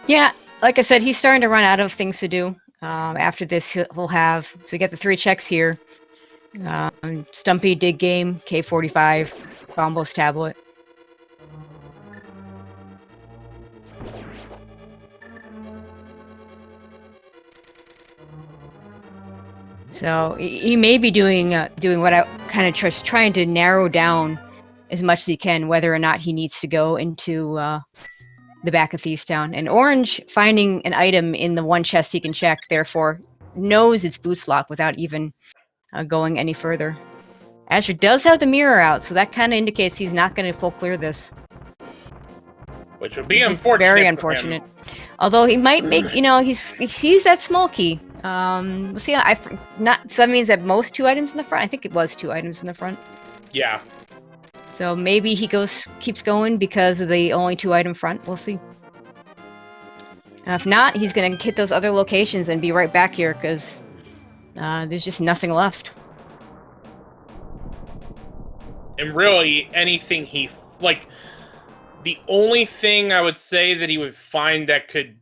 Yeah, like I said, he's starting to run out of things to do. After this, he'll have... So you get the 3 checks here. Stumpy, Dig Game, K45, Bombo's tablet. So he may be doing what I kind of just trying to narrow down as much as he can, whether or not he needs to go into the back of Thieves Town. And Orange finding an item in the one chest he can check, therefore knows it's boots lock without even going any further. Azder does have the mirror out, so that kind of indicates he's not going to full clear this. Which would be unfortunate. Very unfortunate. Although he might make, he sees that small key. We'll see. So that means that most 2 items in the front. I think it was 2 items in the front. Yeah. So maybe he keeps going because of the only 2 item front. We'll see. If not, he's gonna hit those other locations and be right back here because there's just nothing left. And really, anything the only thing I would say that he would find that could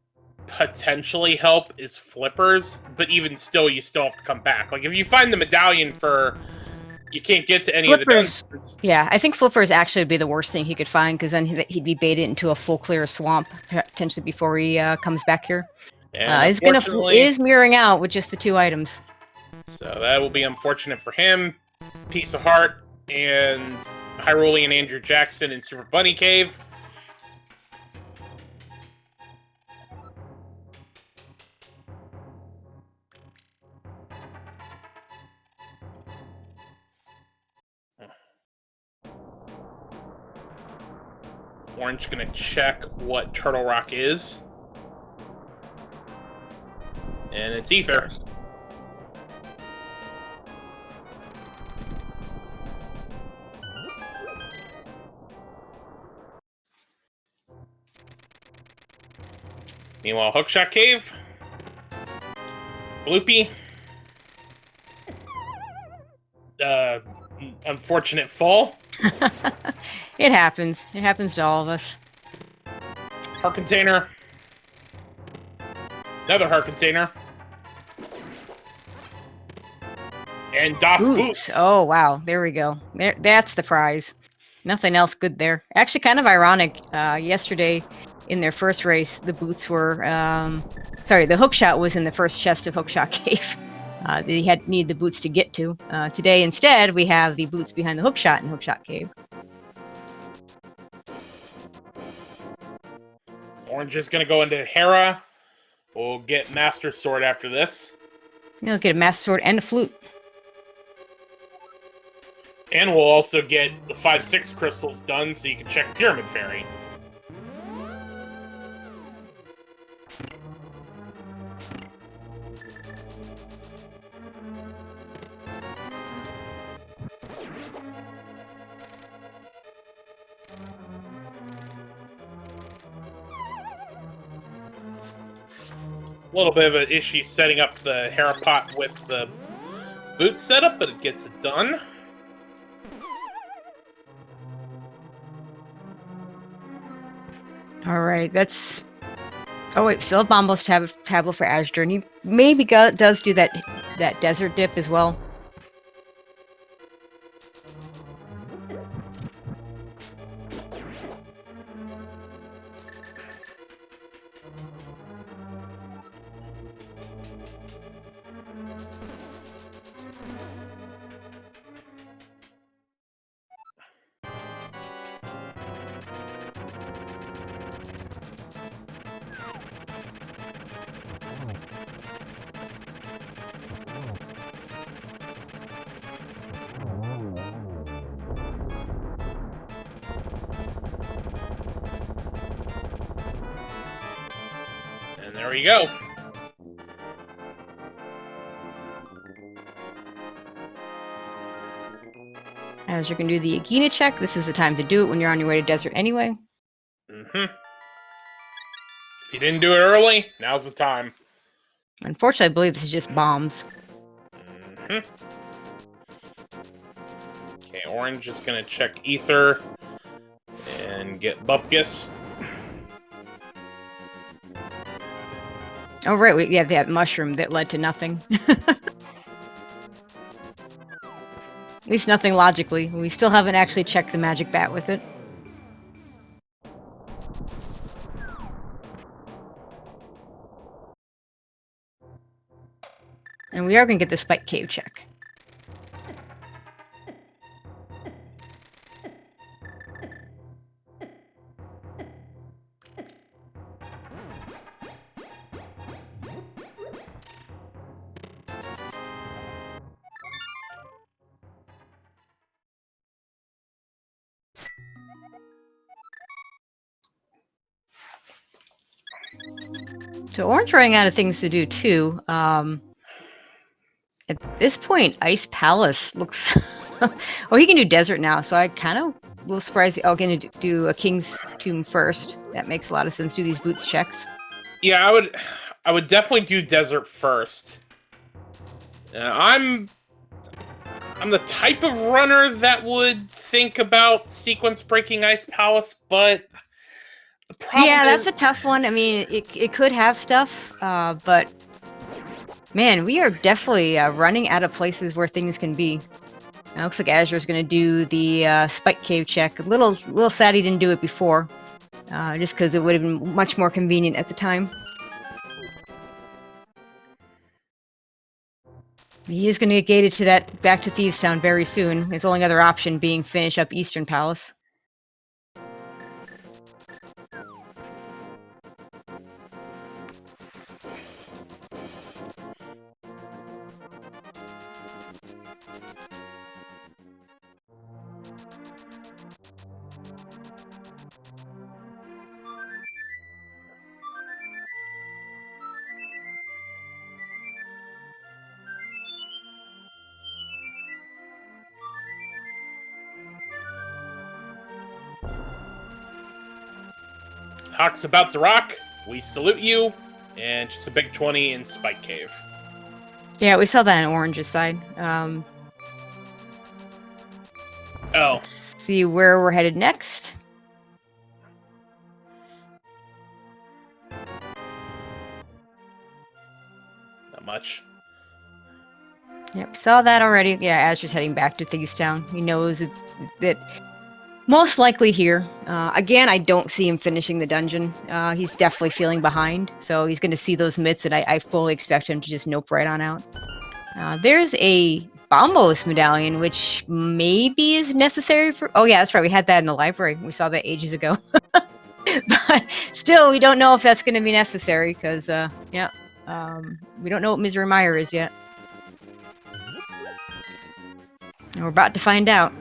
potentially help is flippers, but even still, you still have to come back. Like, if you find the medallion you can't get to any flippers, of the dungeons. Yeah, I think flippers actually would be the worst thing he could find, because then he'd be baited into a full clear swamp, potentially before he comes back here. Is mirroring out with just the 2 items. So that will be unfortunate for him. Piece of Heart and Hyrule and Andrew Jackson in Super Bunny Cave. Orange gonna check what Turtle Rock is. And it's Ether. Meanwhile, Hookshot Cave. Bloopy. Unfortunate fall. It happens. It happens to all of us. Heart Container. Another heart container. And Das Boots. Oh, wow. There we go. That's the prize. Nothing else good there. Actually, kind of ironic. Yesterday, in their first race, the boots were... sorry, the hookshot was in the first chest of Hookshot Cave. They need the boots to get to. Today, instead, we have the boots behind the hookshot in Hookshot Cave. Orange is going to go into Hera. We'll get Master Sword after this. You'll get a Master Sword and a flute. And we'll also get the 5-6 crystals done so you can check Pyramid Fairy. A little bit of an issue setting up the Hera pot with the boot setup, but it gets it done. All right, that's... Oh wait, still a Bombos tablet for azder, and he maybe does do that desert dip as well. And there we go. As you can do the Agena check, this is the time to do it when you're on your way to desert anyway. If you didn't do it early, now's the time. Unfortunately, I believe this is just bombs. Okay, Orange is gonna check Ether and get Bupkis. Oh, right, we have that mushroom that led to nothing. At least nothing logically. We still haven't actually checked the magic bat with it. And we are going to get the Spike Cave check. So Orange running out of things to do too. At this point, Ice Palace looks... Oh, he can do Desert now, so I kind of a little surprised. Oh, going to do a King's Tomb first. That makes a lot of sense. Do these boots checks. Yeah, I would definitely do Desert first. I'm the type of runner that would think about sequence breaking Ice Palace, but the problem that's a tough one. I mean, it could have stuff, but man, we are definitely running out of places where things can be. It looks like Azur's going to do the Spike Cave check. A little sad he didn't do it before, just because it would have been much more convenient at the time. He is going to get gated to that back to Thieves Town very soon. His only other option being finish up Eastern Palace. Hawk's about to rock. We salute you, and just a big 20 in Spike Cave. Yeah, we saw that on Orange's side. Let's see where we're headed next. much. Yep, saw that already. Yeah, Azur's heading back to Thieves Town. He knows that most likely here. Again, I don't see him finishing the dungeon. He's definitely feeling behind, so he's going to see those mitts, and I fully expect him to just nope right on out. There's a Bombos medallion, which maybe is necessary for... Oh yeah, that's right. We had that in the library. We saw that ages ago. But still, we don't know if that's going to be necessary, because, yeah, we don't know what Misery Mire is yet. And we're about to find out.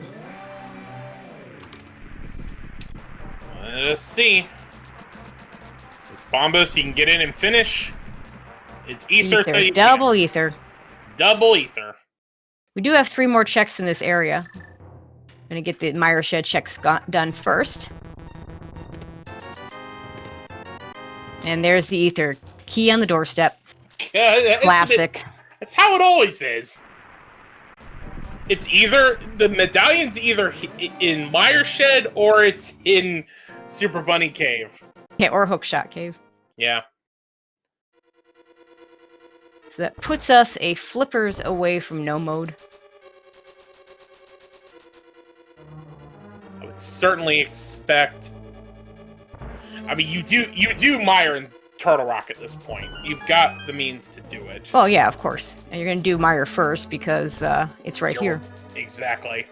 Let's see. It's Bombos, you can get in and finish. It's Ether. So Double Ether. Double Ether. We do have 3 more checks in this area. I'm going to get the Mire Shed checks done first. And there's the Ether. Key on the doorstep. Classic. That's how it always is. It's either... The medallion's either in Mire Shed or it's in Super Bunny Cave. Yeah, or Hookshot Cave. Yeah. So that puts us a flippers away from no mode. I would certainly expect... I mean, you do Mire and Turtle Rock at this point. You've got the means to do it. Well, yeah, of course. And you're going to do Mire first because it's right here. Exactly.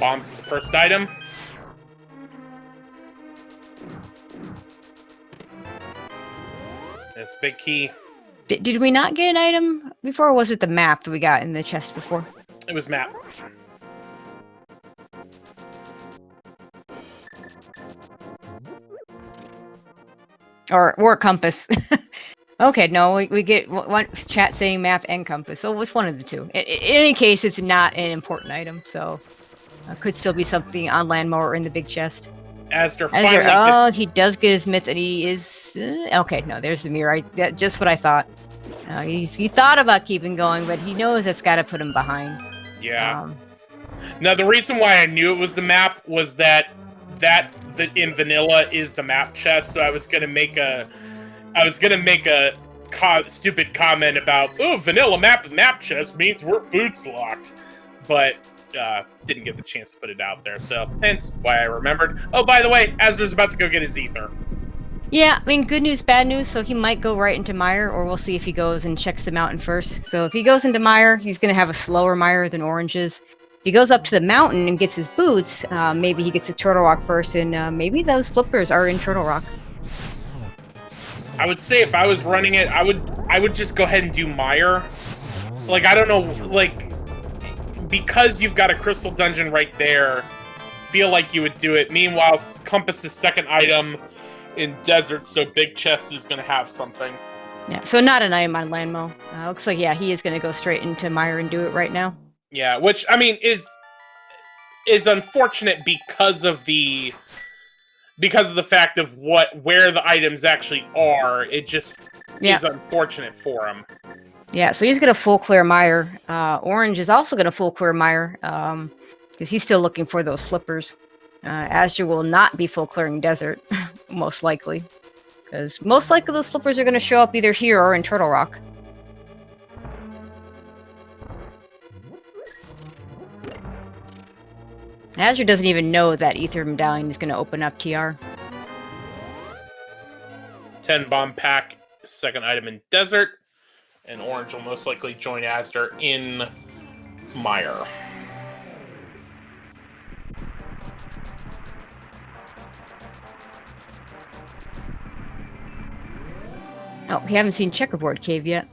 Bombs is the first item. That's a big key. Did we not get an item before, or was it the map that we got in the chest before? It was map. Or compass. Okay, no, we get one chat saying map and compass, so it's one of the two. In any case, it's not an important item, so could still be something on Landmower or in the big chest. Azder finally... Oh, he does get his mitts, and he is... okay, no, there's the Mire. Just what I thought. He thought about keeping going, but he knows that's got to put him behind. Yeah. Now, the reason why I knew it was the map was that in vanilla is the map chest, so I was gonna make a stupid comment about, oh, vanilla map chest means we're boots locked, but didn't get the chance to put it out there, so hence why I remembered. Oh, by the way, Azder's about to go get his Ether. Yeah, I mean, good news, bad news, so he might go right into Mire, or we'll see if he goes and checks the mountain first. So if he goes into Mire, he's going to have a slower Mire than Orange is. If he goes up to the mountain and gets his boots, maybe he gets to Turtle Rock first, and maybe those flippers are in Turtle Rock. I would say if I was running it, I would just go ahead and do Mire. Like, I don't know, like, because you've got a crystal dungeon right there, feel like you would do it. Meanwhile, Compass's second item in Desert, so Big Chest is going to have something. Yeah, so not an item on Landmo. Looks like, yeah, he is going to go straight into Mire and do it right now. Yeah, which, I mean, is unfortunate because of the fact of where the items actually are. It just is unfortunate for him. Yeah, so he's going to full clear Mire. Orange is also going to full clear Mire because he's still looking for those flippers. Azure will not be full clearing Desert, most likely. Because most likely those flippers are going to show up either here or in Turtle Rock. Azure doesn't even know that Ether Medallion is going to open up TR. 10 bomb pack, second item in Desert. And Orange will most likely join Azder in Mire. Oh, we haven't seen Checkerboard Cave yet.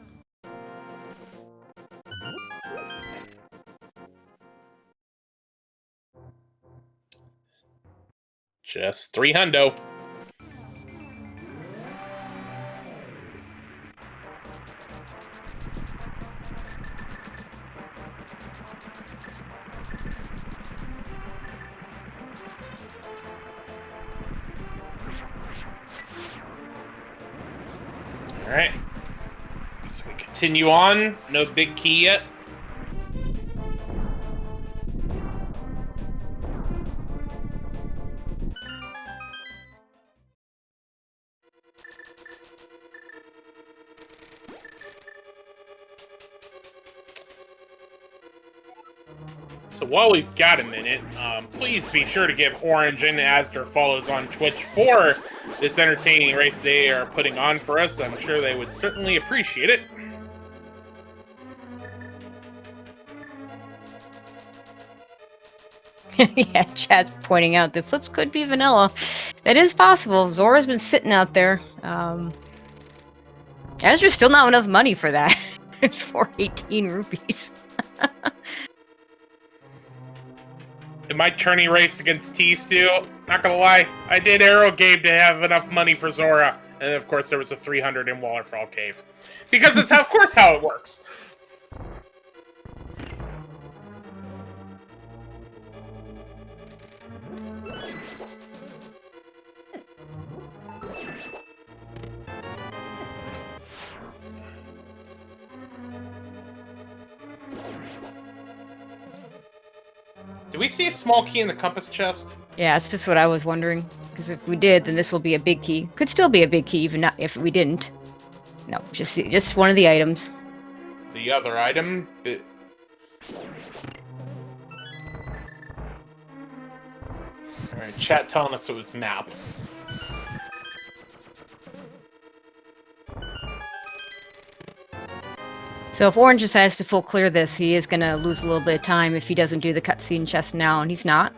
Just 3 hundo. Alright. So we continue on. No big key yet. So while we've got a minute, please be sure to give Orange and Azder follows on Twitch for this entertaining race they are putting on for us. I'm sure they would certainly appreciate it. Yeah, chat's pointing out the flips could be vanilla. That is possible. Zora's been sitting out there. Azder's still not enough money for that. For 18 rupees. In my tourney race against Thieves Town, not gonna lie, I did arrow game to have enough money for Zora. And of course there was a 300 in Wallerfall Cave. Because that's of course how it works. Do we see a small key in the compass chest? Yeah, that's just what I was wondering. Because if we did, then this will be a big key. Could still be a big key, even not if we didn't. No, just one of the items. The other item? Alright, chat telling us it was map. So if Orange decides to full clear this, he is going to lose a little bit of time if he doesn't do the cutscene chest now, and he's not.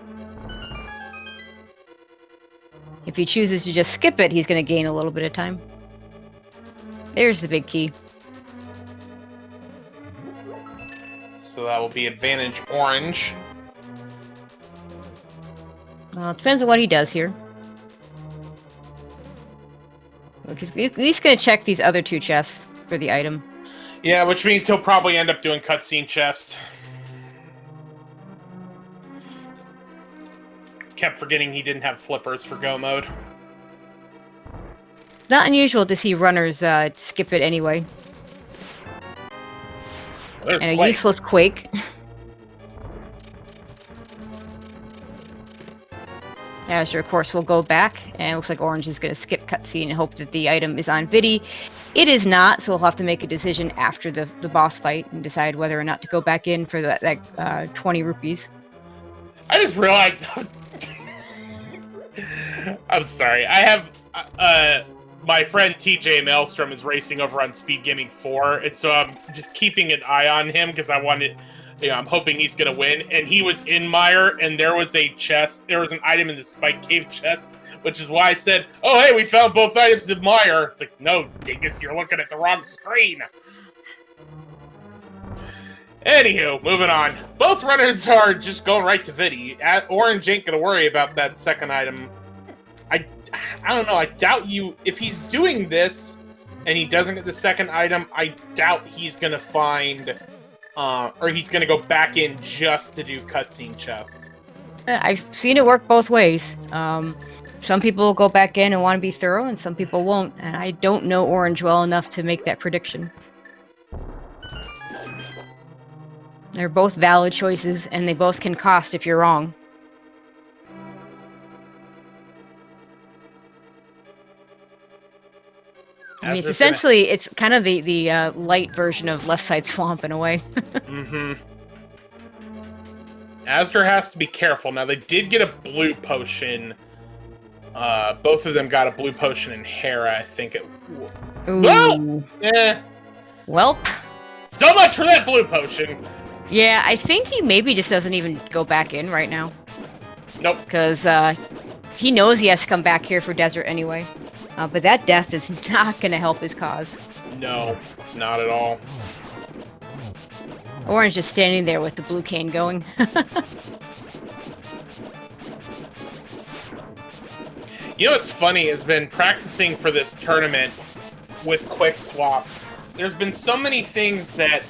If he chooses to just skip it, he's going to gain a little bit of time. There's the big key. So that will be advantage Orange. Well, it depends on what he does here. He's at least going to check these other two chests for the item. Yeah, which means he'll probably end up doing cutscene chest. Kept forgetting he didn't have flippers for go mode. Not unusual to see runners skip it anyway. Well, and a useless quake. Azder, of course, will go back, and it looks like Orange is going to skip cutscene and hope that the item is on Vidi. It is not, so we'll have to make a decision after the boss fight and decide whether or not to go back in for that 20 rupees. I just realized... I'm sorry. I have... my friend TJ Maelstrom is racing over on SpeedGaming 4, and so I'm just keeping an eye on him because I wanted... I'm hoping he's gonna win. And he was in Mire, and there was a chest. There was an item in the Spike Cave chest, which is why I said, "Oh, hey, we found both items in Mire." It's like, no, dingus, you're looking at the wrong screen. Anywho, moving on. Both runners are just going right to Vidi. Orange ain't gonna worry about that second item. I don't know. I doubt you. If he's doing this and he doesn't get the second item, I doubt he's gonna find. Or he's going to go back in just to do cutscene chest. I've seen it work both ways. Some people go back in and want to be thorough, and some people won't. And I don't know Orange well enough to make that prediction. They're both valid choices, and they both can cost if you're wrong. I mean, it's kind of the light version of Left Side Swamp in a way. Mm-hmm. Azder has to be careful. Now, they did get a blue potion. Both of them got a blue potion in Hera, I think it... Ooh. Well, eh. Welp. So much for that blue potion. Yeah, I think he maybe just doesn't even go back in right now. Nope. Because he knows he has to come back here for Desert anyway. But that death is not going to help his cause. No, not at all. Orange just standing there with the blue cane going. You know what's funny has been practicing for this tournament with Quick Swap. There's been so many things that,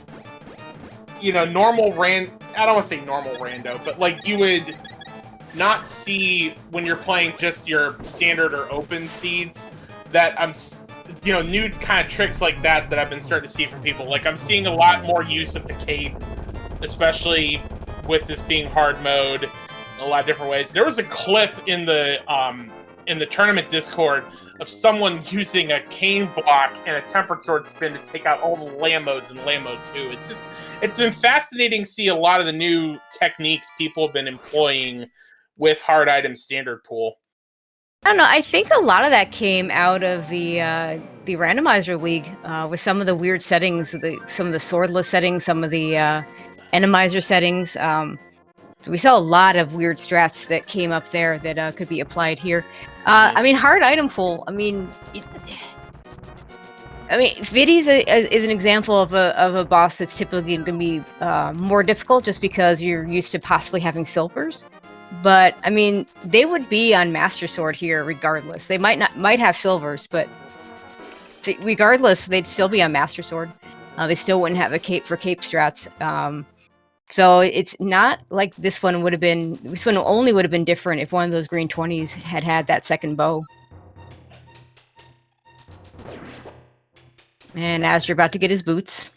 you know, I don't want to say normal rando, but like you would not see when you're playing just your standard or open seeds. That new kind of tricks like that I've been starting to see from people. Like I'm seeing a lot more use of the cape, especially with this being hard mode in a lot of different ways. There was a clip in the tournament Discord of someone using a cane block and a tempered sword spin to take out all the land modes in land mode 2. It's been fascinating to see a lot of the new techniques people have been employing with hard item standard pool. I don't know. I think a lot of that came out of the Randomizer League with some of the weird settings, some of the swordless settings, some of the enemizer settings. So we saw a lot of weird strats that came up there that could be applied here. I mean, hard item pool. I mean, Viddy's is an example of a boss that's typically going to be more difficult just because you're used to possibly having silvers. But I mean, they would be on Master Sword here regardless. They might have silvers, but regardless, they'd still be on Master Sword. They still wouldn't have a cape for cape strats. So it's not like this one would have been. This one only would have been different if one of those green 20s had that second bow. And as you're about to get his boots,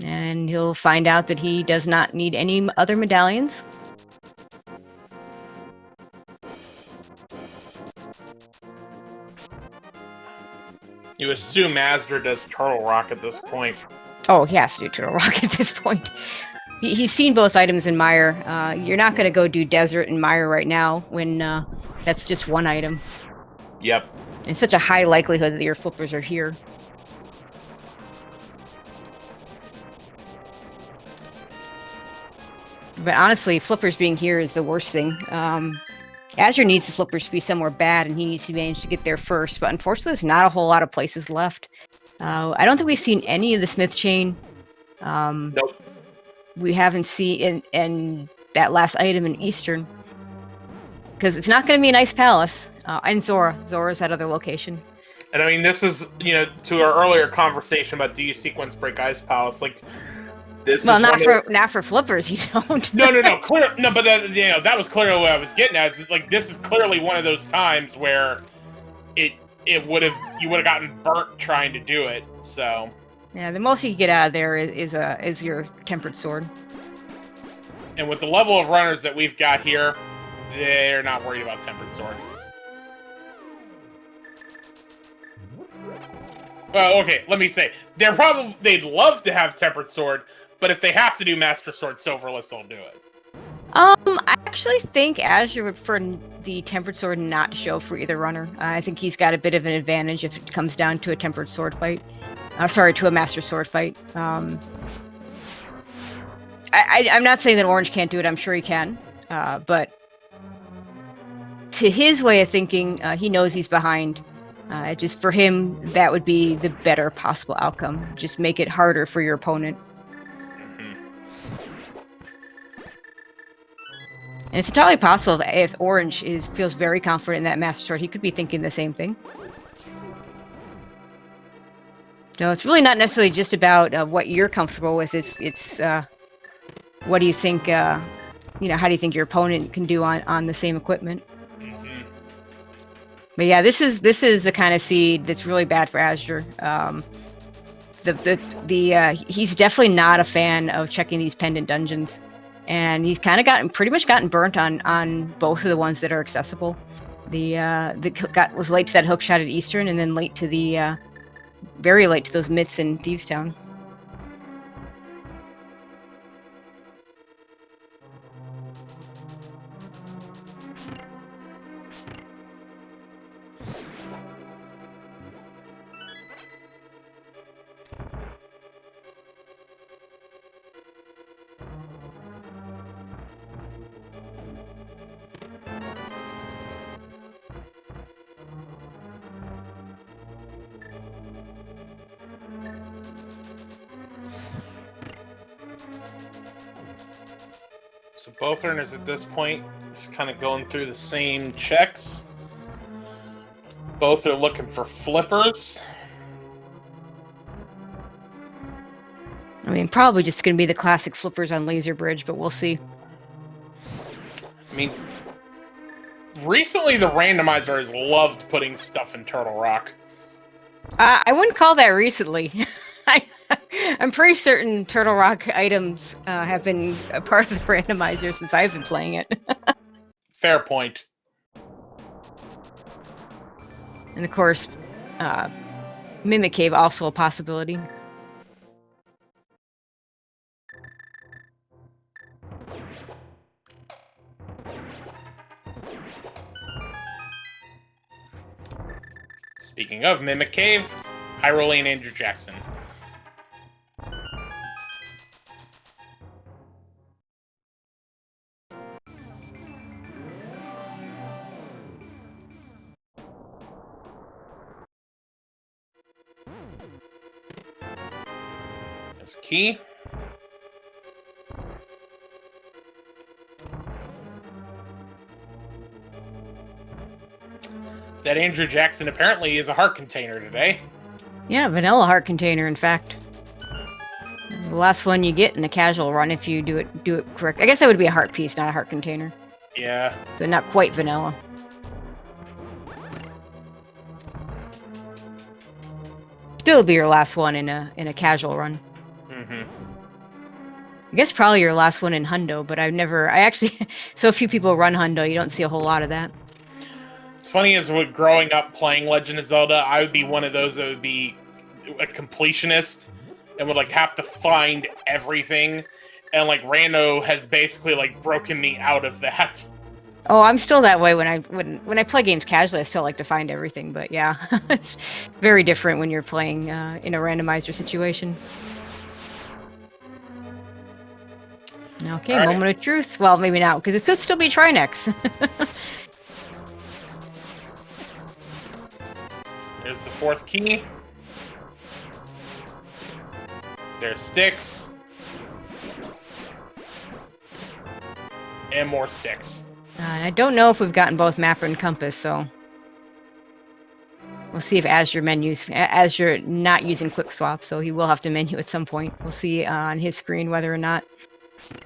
and he'll find out that he does not need any other medallions. You assume Azder does Turtle Rock at this point. Oh, he has to do Turtle Rock at this point. He's seen both items in Mire. You're not going to go do Desert in Mire right now when that's just one item. Yep. And such a high likelihood that your flippers are here. But honestly, flippers being here is the worst thing. Azure needs the flippers to be somewhere bad, and he needs to manage to get there first. But unfortunately, there's not a whole lot of places left. I don't think we've seen any of the Smith chain. Nope. We haven't seen in that last item in Eastern. Because it's not going to be an Ice Palace. And Zora. Zora's that other location. And I mean, this is, to our earlier conversation about do you sequence break Ice Palace, like... Not for flippers, you don't. No, but that was clearly what I was getting at. Is like this is clearly one of those times where you would have gotten burnt trying to do it. So yeah, the most you can get out of there is your tempered sword. And with the level of runners that we've got here, they're not worried about tempered sword. Well, okay, let me say they'd love to have tempered sword. But if they have to do Master Sword Silverless, they'll do it. I actually think Azure would prefer the Tempered Sword not to show for either runner. I think he's got a bit of an advantage if it comes down to a Tempered Sword fight. To a Master Sword fight. I'm not saying that Orange can't do it. I'm sure he can. But to his way of thinking, he knows he's behind. Just for him, that would be the better possible outcome. Just make it harder for your opponent. And it's entirely possible if Orange feels very confident in that Master Sword, he could be thinking the same thing. So it's really not necessarily just about what you're comfortable with. It's what do you think? How do you think your opponent can do on the same equipment? Mm-hmm. But yeah, this is the kind of seed that's really bad for Azure. He's definitely not a fan of checking these pendant dungeons. And he's kind of pretty much gotten burnt on both of the ones that are accessible. Was late to that hook shot at Eastern, and then late to very late to those mitts in Thieves Town. So both earners at this point just kind of going through the same checks. Both are looking for flippers. I mean, probably just going to be the classic flippers on Laser Bridge, but we'll see. I mean, recently the Randomizer has loved putting stuff in Turtle Rock. I wouldn't call that recently. I, I'm pretty certain Turtle Rock items have been a part of the randomizer since I've been playing it. Fair point. And of course, Mimic Cave also a possibility. Speaking of Mimic Cave, Hyrule and Andrew Jackson. There's a key. That Andrew Jackson apparently is a heart container today. Yeah, vanilla heart container, in fact. The last one you get in a casual run if you do it correct. I guess that would be a heart piece, not a heart container. Yeah. So not quite vanilla. Still be your last one in a casual run. Mm-hmm. I guess probably your last one in Hundo, but I actually, so few people run Hundo, you don't see a whole lot of that. It's funny as with growing up playing Legend of Zelda, I would be one of those that would be a completionist and would like have to find everything. And like Rando has basically like broken me out of that. Oh, I'm still that way when I play games casually. I still like to find everything, but yeah, it's very different when you're playing in a randomizer situation. Okay, All right. moment of truth. Well, maybe not, because it could still be Trinex. There's the fourth key. There's sticks. And more sticks. And I don't know if we've gotten both map and compass, so we'll see if Azure not using quick swap, so he will have to menu at some point. We'll see on his screen whether or not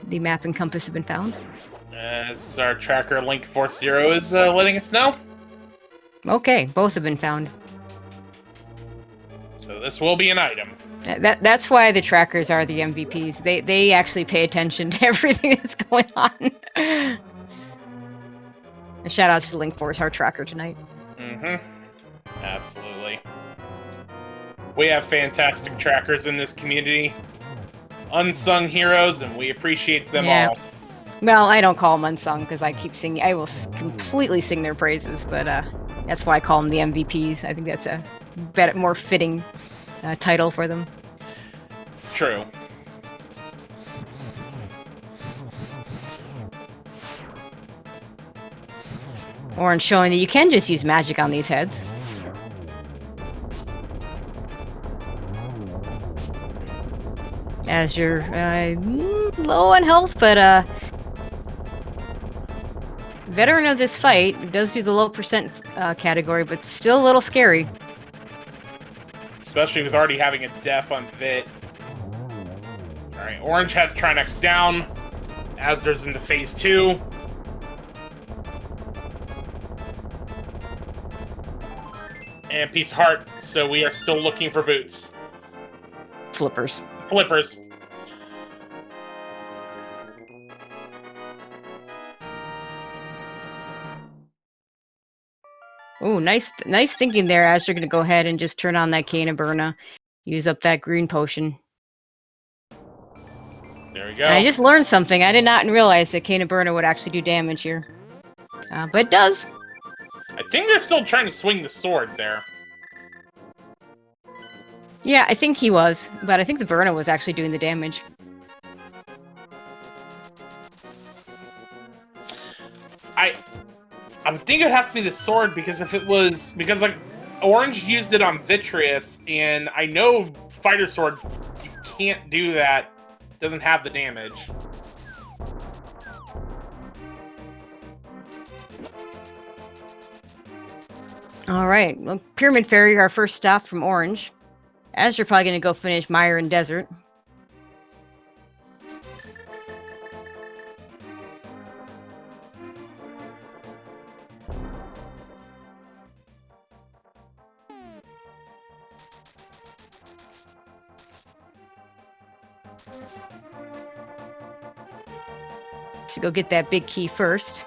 the map and compass have been found. As our tracker Link40 is letting us know. Okay, both have been found. So this will be an item. That's why the trackers are the MVPs. They actually pay attention to everything that's going on. And shout outs to Link4's our tracker tonight. Mm-hmm. Absolutely. We have fantastic trackers in this community. Unsung heroes, and we appreciate them all. Well, I don't call them unsung because I keep singing. I will completely sing their praises, but that's why I call them the MVPs. I think that's a better, more fitting title for them. True. Orange showing that you can just use magic on these heads. As you're low on health, but veteran of this fight does do the low percent category, but still a little scary. Especially with already having a def on Vit. Alright, Orange has Trinex down. Azder's into phase 2. And Piece of Heart, so we are still looking for boots. Flippers. Flippers. Oh, nice thinking there, as you're going to go ahead and just turn on that Cane of Burna. Use up that green potion. There we go. And I just learned something. I did not realize that Cane of Burna would actually do damage here. But it does. I think they're still trying to swing the sword there. Yeah, I think he was. But I think the Burna was actually doing the damage. I would think it would have to be the sword, because if it was... Because, like, Orange used it on Vitreous, and I know Fighter Sword, you can't do that. It doesn't have the damage. Alright, well, Pyramid Fairy, our first stop from Orange. As you're probably going to go finish Mire and Desert. So go get that big key first.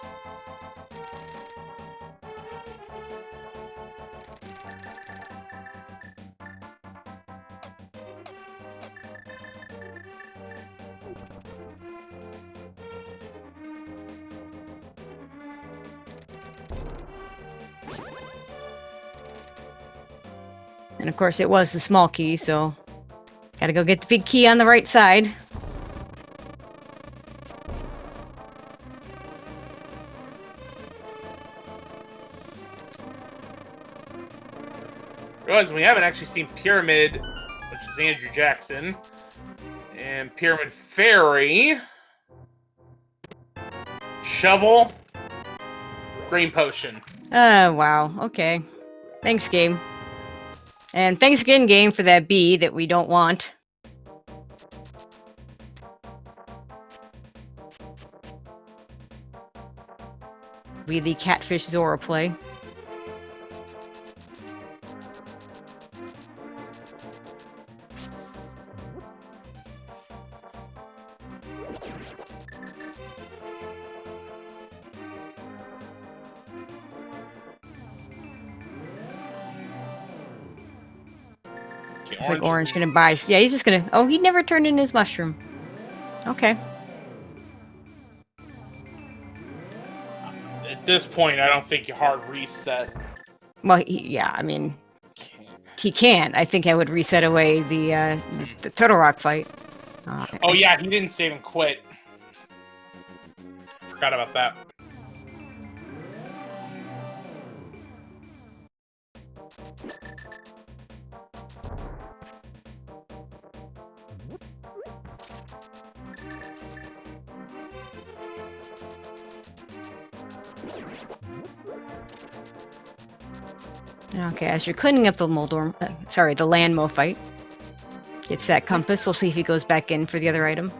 And of course it was the small key, so gotta go get the big key on the right side. Realize we haven't actually seen Pyramid, which is Andrew Jackson, and Pyramid Fairy, Shovel, Green Potion. Wow, okay. Thanks, game. And thanks again, game, for that bee that we don't want. We the Catfish Zora play. Looks like Orange gonna buy. Yeah, he's just gonna. Oh, he never turned in his mushroom. Okay. At this point, I don't think you hard reset. Well, yeah, I mean, he can. I think I would reset away the Turtle Rock fight. Oh yeah, he didn't save and quit. Forgot about that. Okay, as you're cleaning up the Moldorm, sorry, the Landmo fight, it's that compass. We'll see if he goes back in for the other item.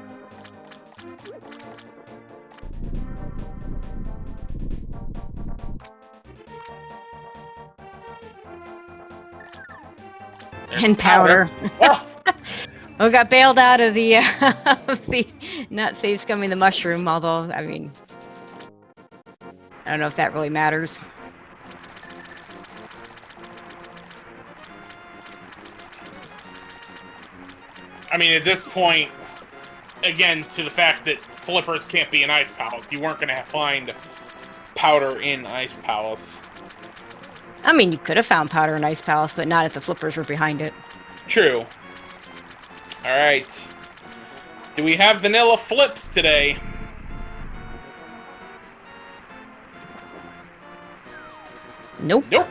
There's and powder. Oh, got bailed out of the, not save scumming the mushroom, although, I mean, I don't know if that really matters. I mean, at this point, again, to the fact that flippers can't be in Ice Palace, you weren't going to find powder in Ice Palace. I mean, you could have found powder in Ice Palace, but not if the flippers were behind it. True. Alright. Do we have vanilla flips today? Nope. Nope.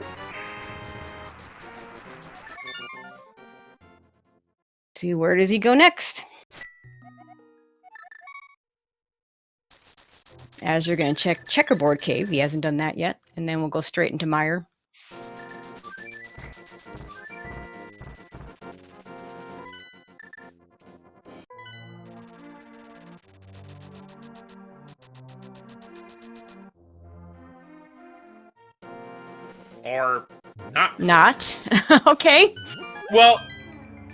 See, where does he go next? As you're going to check Checkerboard Cave. He hasn't done that yet. And then we'll go straight into Mire. Or not. Not? Okay. Well,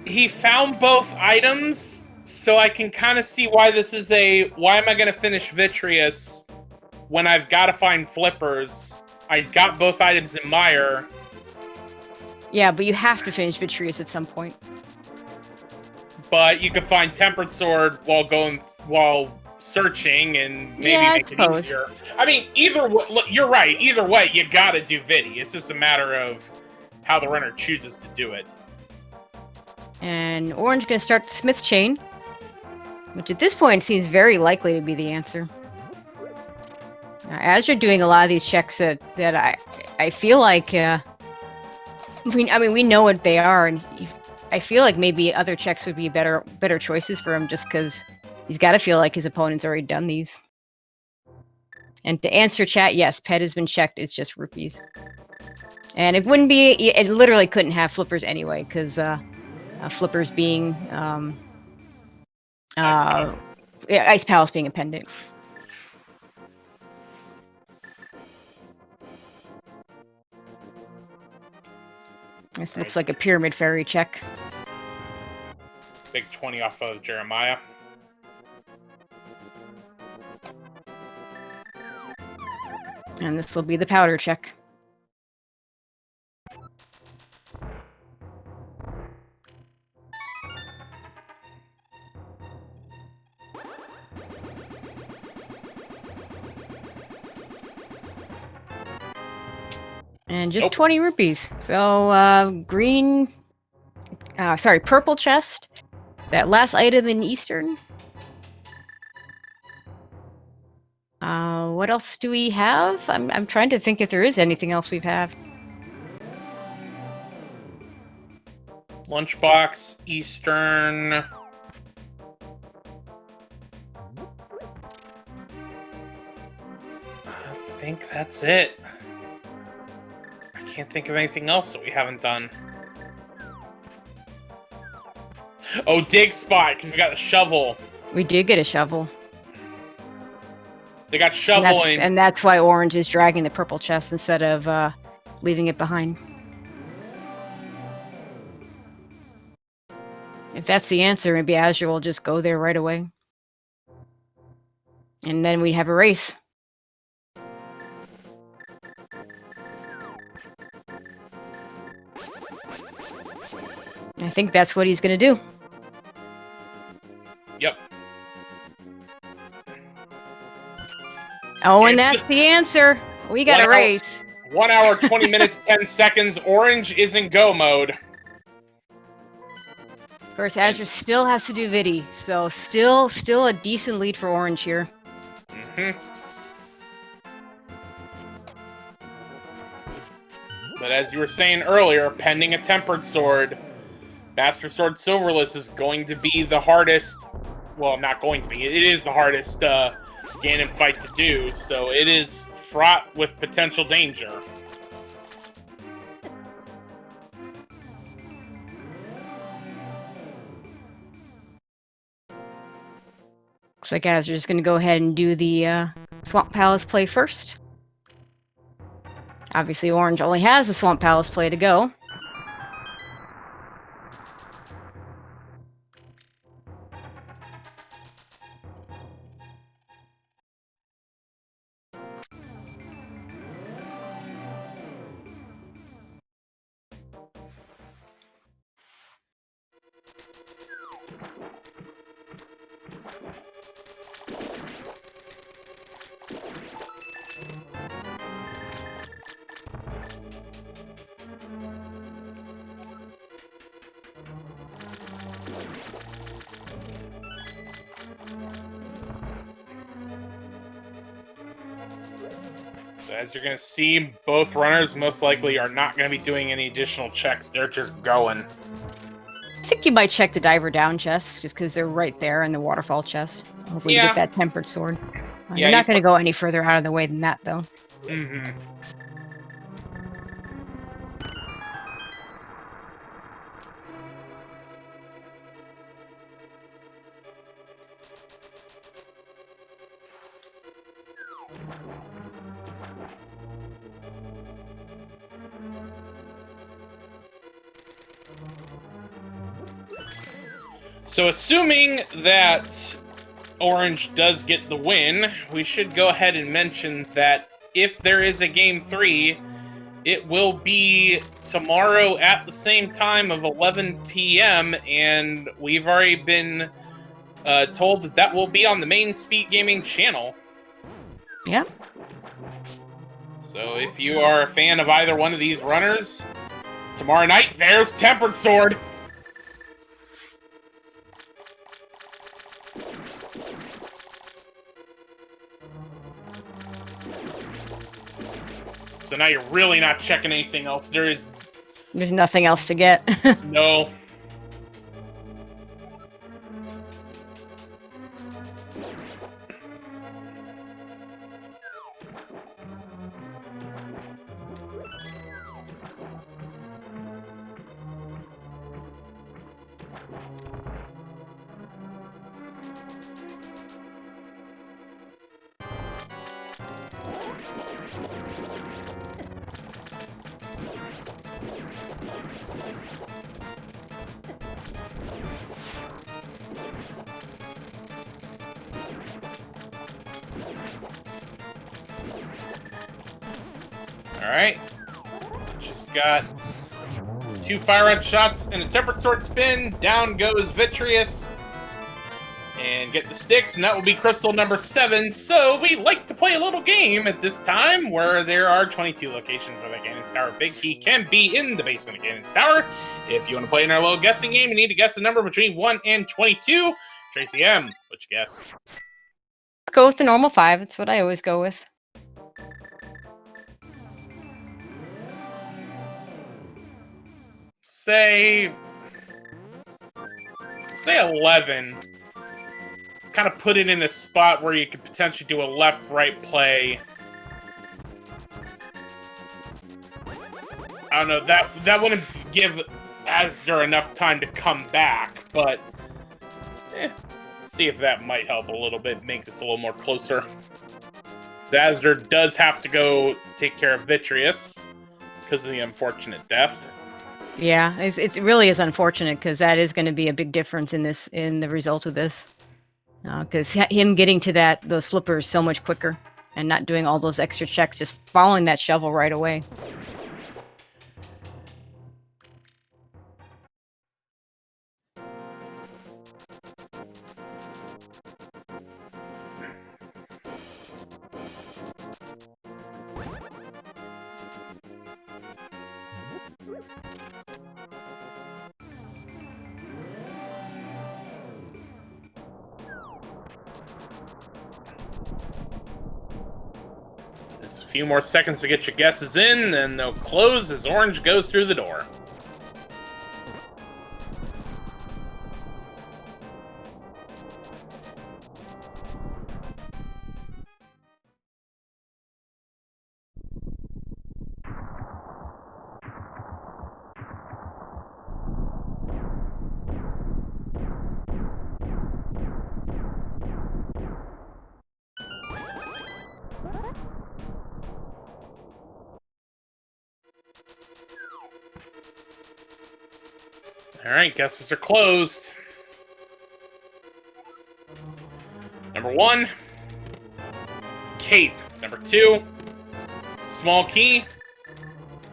he found both items, so I can kind of see why this is a... Why am I going to finish Vitreous when I've got to find flippers? I got both items in Mire. Yeah, but you have to finish Vitreous at some point. But you can find Tempered Sword while searching and maybe make it easier. I mean, either way, you're right. Either way, you gotta do Vidi. It's just a matter of how the runner chooses to do it. And Orange gonna start the Smith chain, which at this point seems very likely to be the answer. Now, as you're doing a lot of these checks that I feel like we know what they are, and I feel like maybe other checks would be better choices for him, just because he's got to feel like his opponent's already done these. And to answer chat, yes, pet has been checked. It's just rupees, and it wouldn't be. It literally couldn't have flippers anyway, because flippers being Ice Palace being a pendant. This looks like a Pyramid Fairy check. Big 20 off of Jeremiah. And this will be the powder check. And just 20 rupees. So, purple chest. That last item in Eastern. What else do we have? I'm trying to think if there is anything else we have. Lunchbox, Eastern. I think that's it. I can't think of anything else that we haven't done. Oh, dig spot, because we got the shovel. We did get a shovel. They got shovel and that's why Orange is dragging the purple chest instead of leaving it behind. If that's the answer, maybe Azure will just go there right away. And then we'd have a race. I think that's what he's going to do. Yep. Oh, and that's the answer. We got a race. 1 hour, 20 minutes, 10 seconds. Orange is in go mode. Of course, Azure still has to do Vidi, so still a decent lead for Orange here. Mm-hmm. But as you were saying earlier, pending a tempered sword, Master Sword Silverless is going to be the hardest. Well, not going to be. It is the hardest Ganon fight to do, so it is fraught with potential danger. Looks like Azure's going to go ahead and do the Swamp Palace play first. Obviously, Orange only has the Swamp Palace play to go. So as you're going to see, both runners most likely are not going to be doing any additional checks. They're just going. I think you might check the diver down chest, just because they're right there in the waterfall chest. Hopefully you get that tempered sword. You're not going to go any further out of the way than that, though. Mm-hmm. So assuming that Orange does get the win, we should go ahead and mention that if there is a Game 3, it will be tomorrow at the same time of 11 p.m., and we've already been told that that will be on the main SpeedGaming channel. Yeah. So if you are a fan of either one of these runners, tomorrow night, there's Tempered Sword! So now you're really not checking anything else. There's nothing else to get. No. Alright. Just got 2 fire red shots and a tempered sword spin. Down goes Vitreous. And get the sticks, and that will be crystal number 7. So we like to play a little game at this time where there are 22 locations where the Ganon's Tower Big Key can be in the basement of Ganon's Tower. If you want to play in our little guessing game, you need to guess a number between 1 and 22. Tracy M, what'd you guess? Let's go with the normal 5. That's what I always go with. Say 11. Kind of put it in a spot where you could potentially do a left-right play. I don't know, that wouldn't give azder enough time to come back, but see if that might help a little bit, make this a little more closer. So azder does have to go take care of Vitreous because of the unfortunate death. Yeah, it really is unfortunate because that is going to be a big difference in the result of this. Because him getting to those flippers so much quicker and not doing all those extra checks, just following that shovel right away. Just a few more seconds to get your guesses in, then they'll close as orange goes through the door. Alright, guesses are closed. Number 1, cape. Number 2, small key.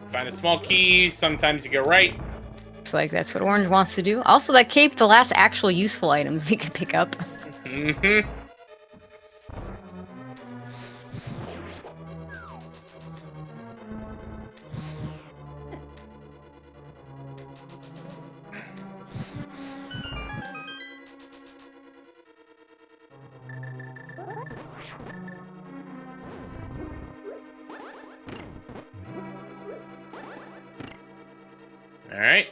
Find a small key, sometimes you go right. Looks like that's what orange wants to do. Also, that cape, the last actual useful items we could pick up. Mm-hmm. Alright.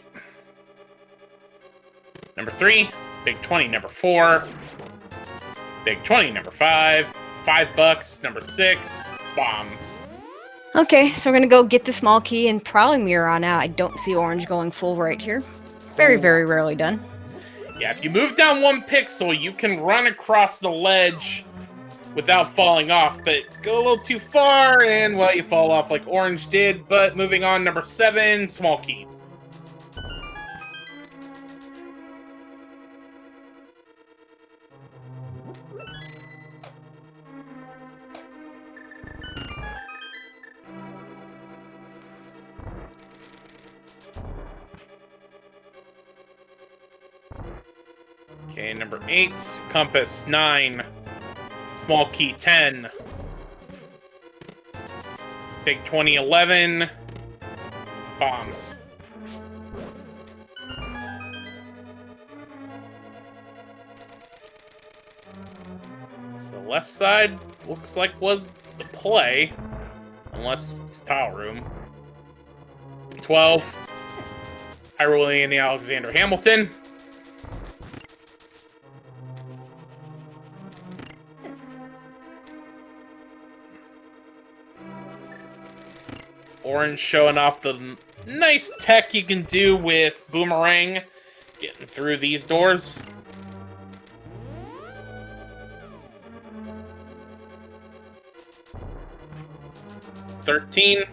Number 3, big 20. Number 4, big 20. Number 5, $5. Number 6, bombs. Okay, so we're gonna go get the small key and probably Mire on out. I don't see orange going full right here. Very, very rarely done. Yeah, if you move down 1 pixel, you can run across the ledge without falling off, but go a little too far, and, well, you fall off like orange did. But moving on, number 7, small key. Okay, number 8, compass. 9, small key. 10, big 20. 11, bombs. So left side looks like was the play, unless it's tile room. 12, Hyrule and the Alexander Hamilton. Orange showing off the nice tech you can do with Boomerang, getting through these doors. $13.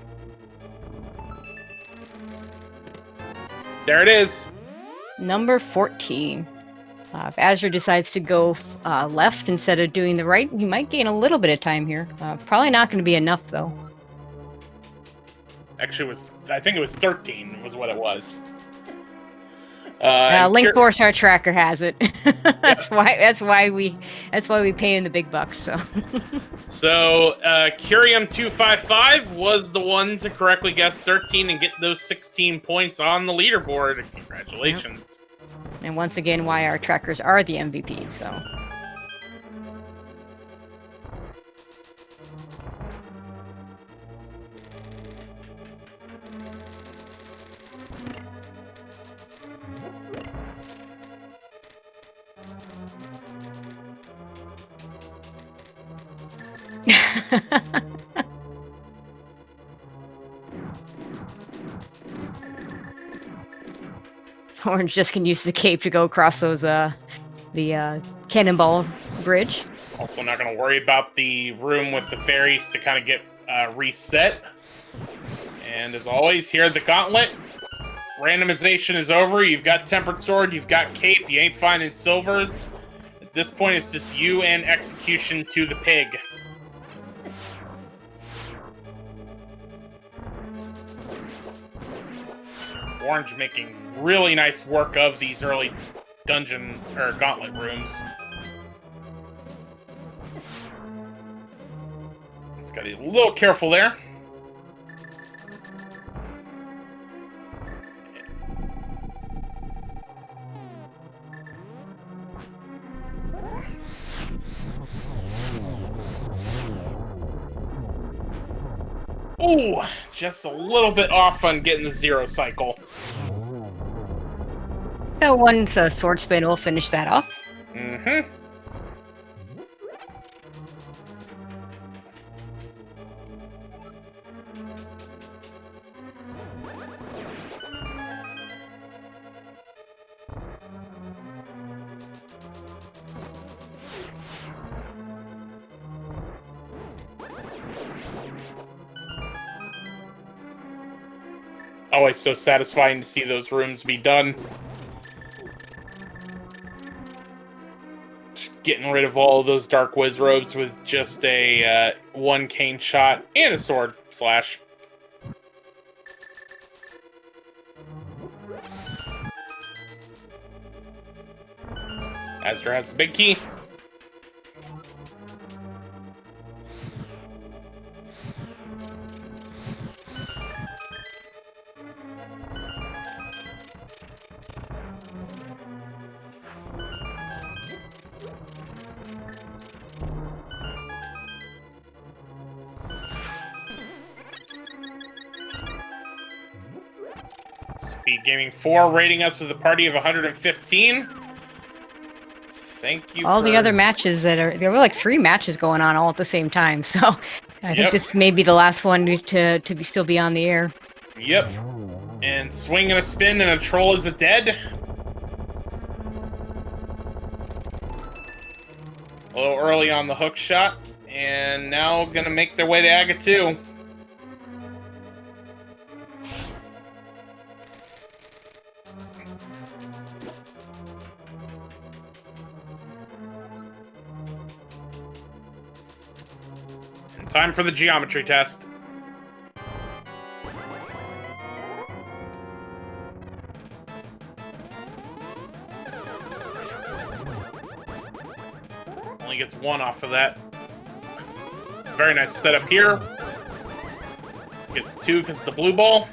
There it is. Number 14. If azder decides to go left instead of doing the right, he might gain a little bit of time here. Probably not going to be enough, though. Actually, I think it was 13 was what it was. Link Force, our tracker has it. That's why we pay him the big bucks. So, Curium255 was the one to correctly guess 13 and get those 16 points on the leaderboard. Congratulations! Yep. And once again, why our trackers are the MVP. So. Orange just can use the cape to go across those the cannonball bridge. Also not going to worry about the room with the fairies to kind of get reset. And as always, here at the gauntlet, randomization is over. You've got Tempered Sword, you've got cape, you ain't finding silvers. At this point, it's just you and execution to the pig. Orange making really nice work of these early dungeon or gauntlet rooms. It's got to be a little careful there. Ooh, just a little bit off on getting the 0 cycle. So one sword spin will finish that off. Mm-hmm. Always so satisfying to see those rooms be done. Just getting rid of all of those Dark Wiz robes with just a 1 cane shot and a sword slash. Azder has the big key. SpeedGaming 4 rating us with a party of 115. Thank you. All the other matches there were like 3 matches going on all at the same time. So I think this may be the last one to still be on the air. Yep. And swing and a spin and a troll is a dead. A little early on the hook shot. And now gonna make their way to Aga 2. Time for the geometry test. Only gets 1 off of that. Very nice setup here. Gets 2 because of the blue ball.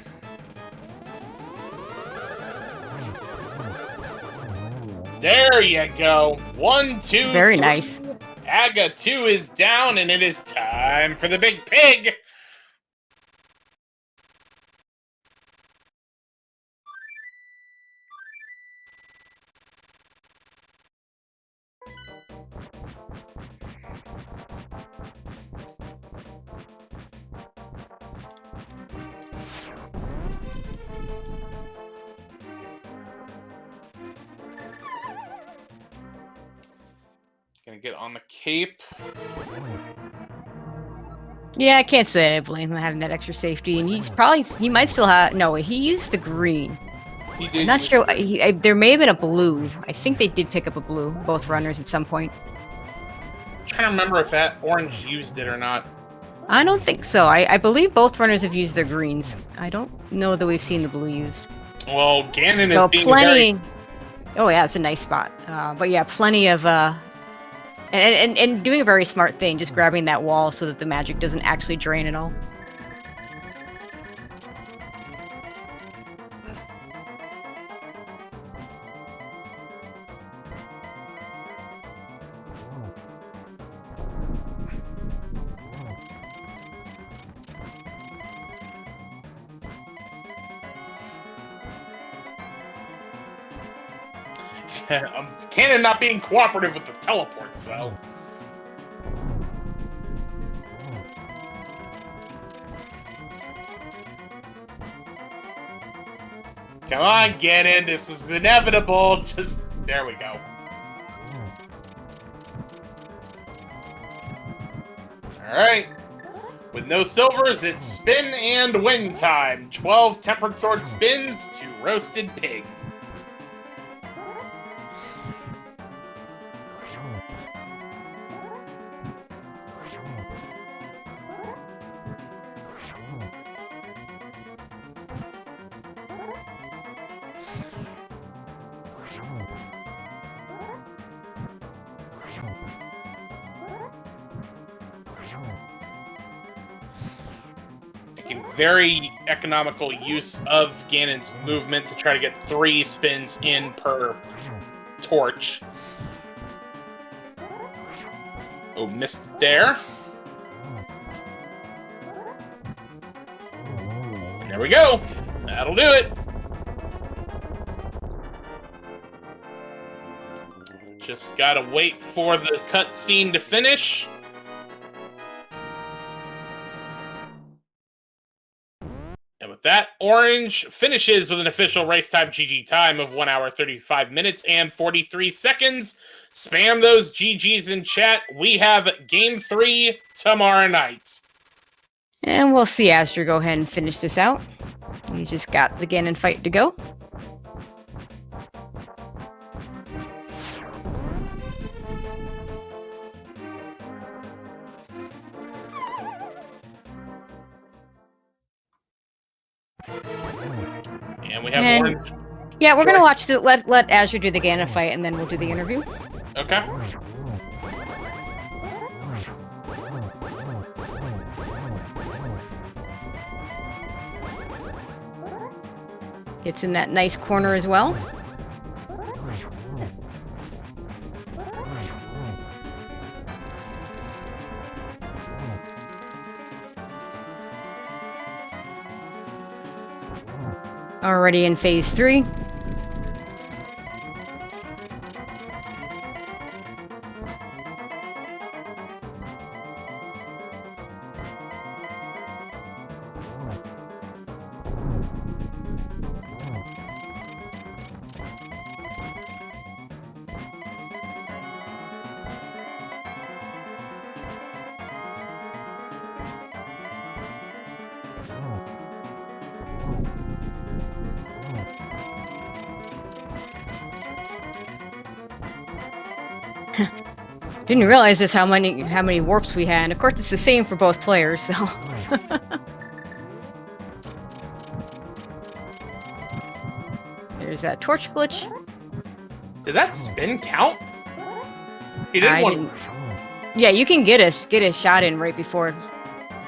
There you go. 1, 2, Very 3. nice. Aga 2 is down, and it is time for the big pig! Gonna get on the cape. Yeah, I can't say I blame him having that extra safety, and he might still have. No, he used the green. He did. I'm not sure. There may have been a blue. I think they did pick up a blue, both runners at some point. I'm trying to remember if that orange used it or not. I don't think so. I believe both runners have used their greens. I don't know that we've seen the blue used. Well, Ganon is So being plenty. very... Oh yeah, it's a nice spot. But yeah, plenty of and doing a very smart thing, just grabbing that wall so that the magic doesn't actually drain at all. Ganon not being cooperative with the teleport, so... Come on, Ganon, this is inevitable. Just... There we go. Alright. With no silvers, it's spin and win time. 12 Tempered Sword spins to Roasted Pig. Making very economical use of Ganon's movement to try to get 3 spins in per torch. Oh, missed it there. And there we go. That'll do it. Just gotta wait for the cutscene to finish. And with that, Orange finishes with an official race time GG time of 1 hour, 35 minutes, and 43 seconds. Spam those GGs in chat. We have Game 3 tomorrow night. And we'll see azder go ahead and finish this out. He's just got the Ganon fight to go. And we have Orange. Yeah, we're gonna watch the let azder do the Ganon fight, and then we'll do the interview. Okay. Gets in that nice corner as well. Already in phase 3. Didn't realize just how many warps we had. Of course, it's the same for both players, so. There's that torch glitch. Did that spin count? He didn't want. Yeah, you can get a shot in right before.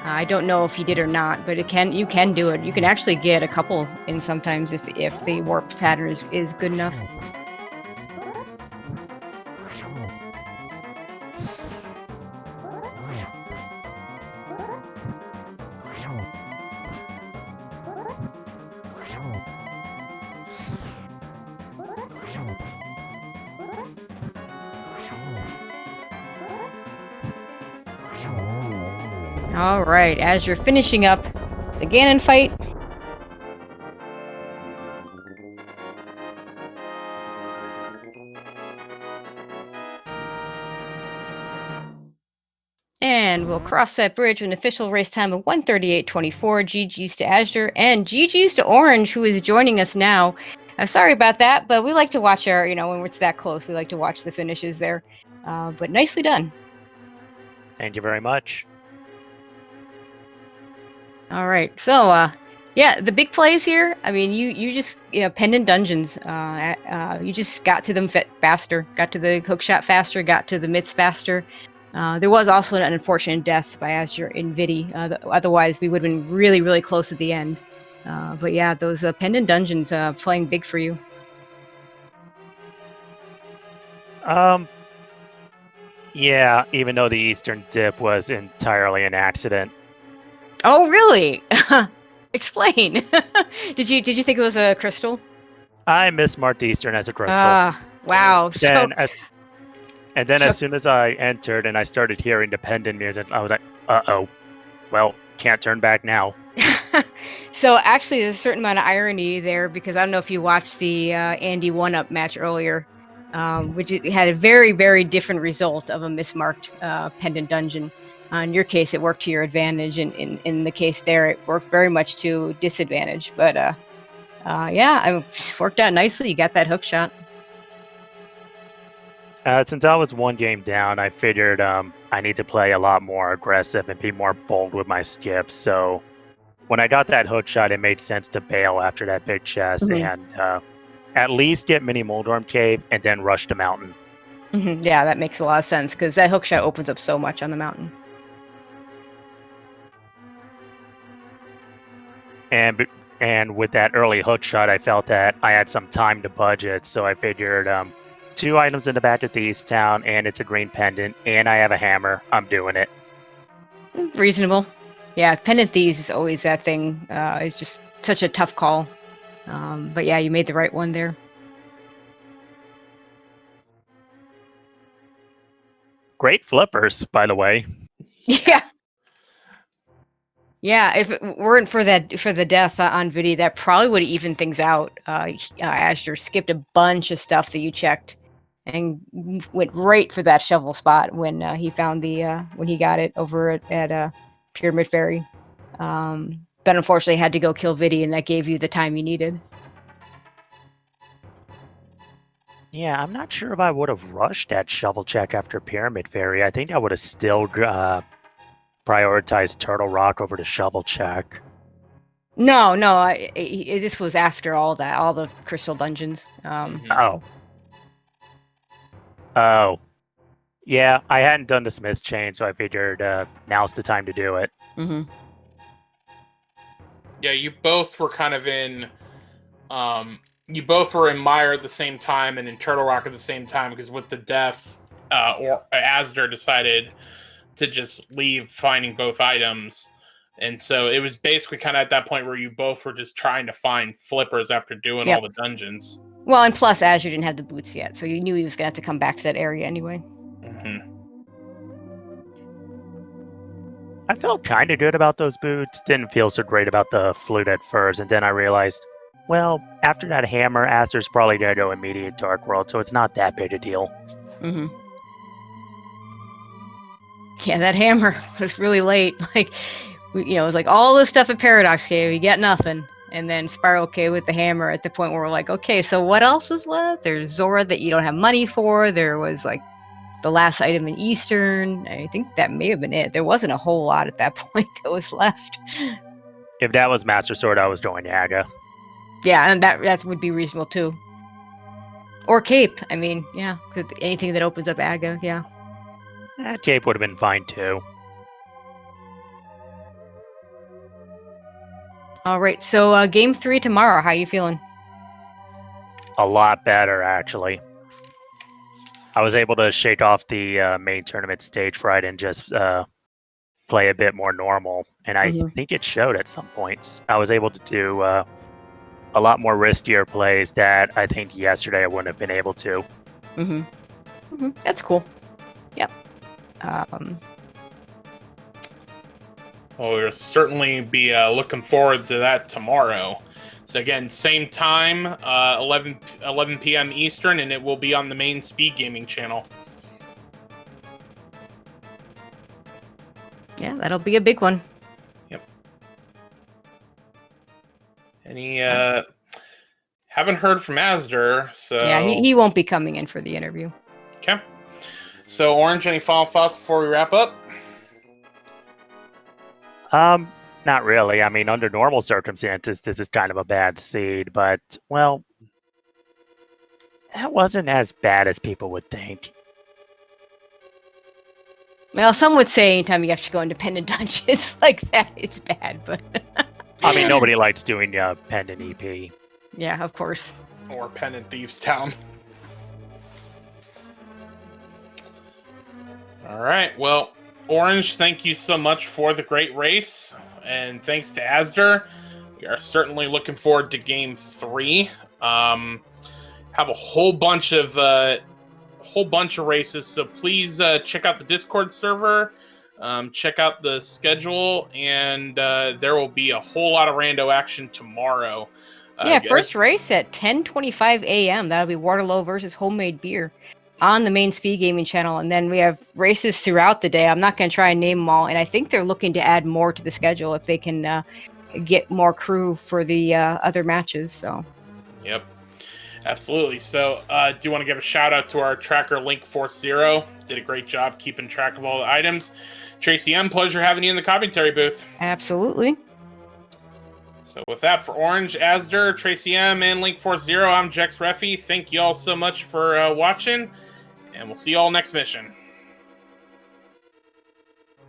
I don't know if he did or not, but you can do it. You can actually get a couple in sometimes if the warp pattern is good enough. All right, as you're finishing up the Ganon fight. And we'll cross that bridge with an official race time of 1:38.24. GG's to azder and GG's to Orange, who is joining us now. Sorry about that, but we like to watch our, when it's that close, we like to watch the finishes there. But nicely done. Thank you very much. All right. So, yeah, the big plays here. I mean, you just pendant dungeons. You just got to them faster, got to the hook shot faster, got to the myths faster. There was also an unfortunate death by Azure in Vidi. Otherwise, we would have been really, really close at the end. But yeah, those pendant dungeons playing big for you. Yeah, even though the Eastern dip was entirely an accident. Oh, really? Explain. Did you think it was a crystal? I mismarked Eastern as a crystal. Ah, wow. And then as soon as I entered and I started hearing the pendant music, I was like, uh-oh. Well, can't turn back now. So actually, there's a certain amount of irony there because I don't know if you watched the Andy 1-Up match earlier, which had a very, very different result of a mismarked pendant dungeon. In your case, it worked to your advantage, and in the case there, it worked very much to disadvantage. But yeah, it worked out nicely. You got that hook shot. Since I was one game down, I figured I need to play a lot more aggressive and be more bold with my skips. So when I got that hook shot, it made sense to bail after that big chest and at least get Mini Moldorm Cave and then rush the mountain. Yeah, that makes a lot of sense because that hook shot opens up so much on the mountain. And with that early hook shot, I felt that I had some time to budget, so I figured 2 items in the back of Thieves Town, and it's a green pendant, and I have a hammer. I'm doing it. Reasonable. Yeah, pendant thieves is always that thing. It's just such a tough call. But yeah, you made the right one there. Great flippers, by the way. Yeah. Yeah, if it weren't for the death on Vidi, that probably would have evened things out. Azure skipped a bunch of stuff that you checked, and went right for that shovel spot when he found when he got it over at Pyramid Ferry. But unfortunately, had to go kill Vidi, and that gave you the time you needed. Yeah, I'm not sure if I would have rushed that shovel check after Pyramid Ferry. I think I would have still prioritized Turtle Rock over the shovel check. No, this was after all the crystal dungeons. Oh. Yeah, I hadn't done the Smith chain, so I figured now's the time to do it. Yeah, you both were kind of in... you both were in Mire at the same time and in Turtle Rock at the same time, because with the death, or Azder decided to just leave finding both items. And so it was basically kind of at that point where you both were just trying to find flippers after doing all the dungeons. Well, and plus Azure didn't have the boots yet, so you knew he was going to have to come back to that area anyway. I felt kind of good about those boots. Didn't feel so great about the flute at first, and then I realized, well, after that hammer, Azder's probably going to go immediate Dark World, so it's not that big a deal. Yeah, that hammer was really late. Like, it was like all this stuff at Paradox Cave, you get nothing. And then Spiral Cave with the hammer at the point where we're like, okay, so what else is left? There's Zora that you don't have money for. There was like the last item in Eastern. I think that may have been it. There wasn't a whole lot at that point that was left. If that was Master Sword, I was going Yaga. Yeah, and that would be reasonable too. Or Cape. I mean, yeah, anything that opens up Aga, yeah. Cape would have been fine too. All right, so game 3 tomorrow. How you feeling? A lot better, actually. I was able to shake off the main tournament stage fright and just play a bit more normal, and I think it showed at some points. I was able to do a lot more riskier plays that I think yesterday I wouldn't have been able to. That's cool. Yep. Well, we'll certainly be looking forward to that tomorrow. So again, same time, 11 p.m. Eastern, and it will be on the main SpeedGaming channel. Yeah, that'll be a big one. Yep. Any haven't heard from Azder, so yeah, he won't be coming in for the interview. Okay. So Orange, any final thoughts before we wrap up? Not really. I mean, under normal circumstances, this is kind of a bad seed, but, well, that wasn't as bad as people would think. Well, some would say anytime you have to go into pendant dungeons like that, it's bad, but... I mean, nobody likes doing pendant EP. Yeah, of course. Or pendant Thieves Town. All right, well, Orange, thank you so much for the great race, and thanks to azder. We are certainly looking forward to Game 3. Have a whole bunch of races, so please check out the Discord server, check out the schedule, and there will be a whole lot of rando action tomorrow. Yeah, first race at 10:25 a.m. That'll be Waterloo versus Homemade Beer on the main SpeedGaming channel, and then we have races throughout the day. I'm not going to try and name them all, and I think they're looking to add more to the schedule if they can get more crew for the other matches. So, yep, absolutely. So, do you want to give a shout out to our tracker Link40? Did a great job keeping track of all the items. Tracy M, pleasure having you in the commentary booth. Absolutely. So with that, for Orange, azder, Tracy M, and Link40, I'm Jex Reffi. Thank you all so much for watching, and we'll see you all next mission.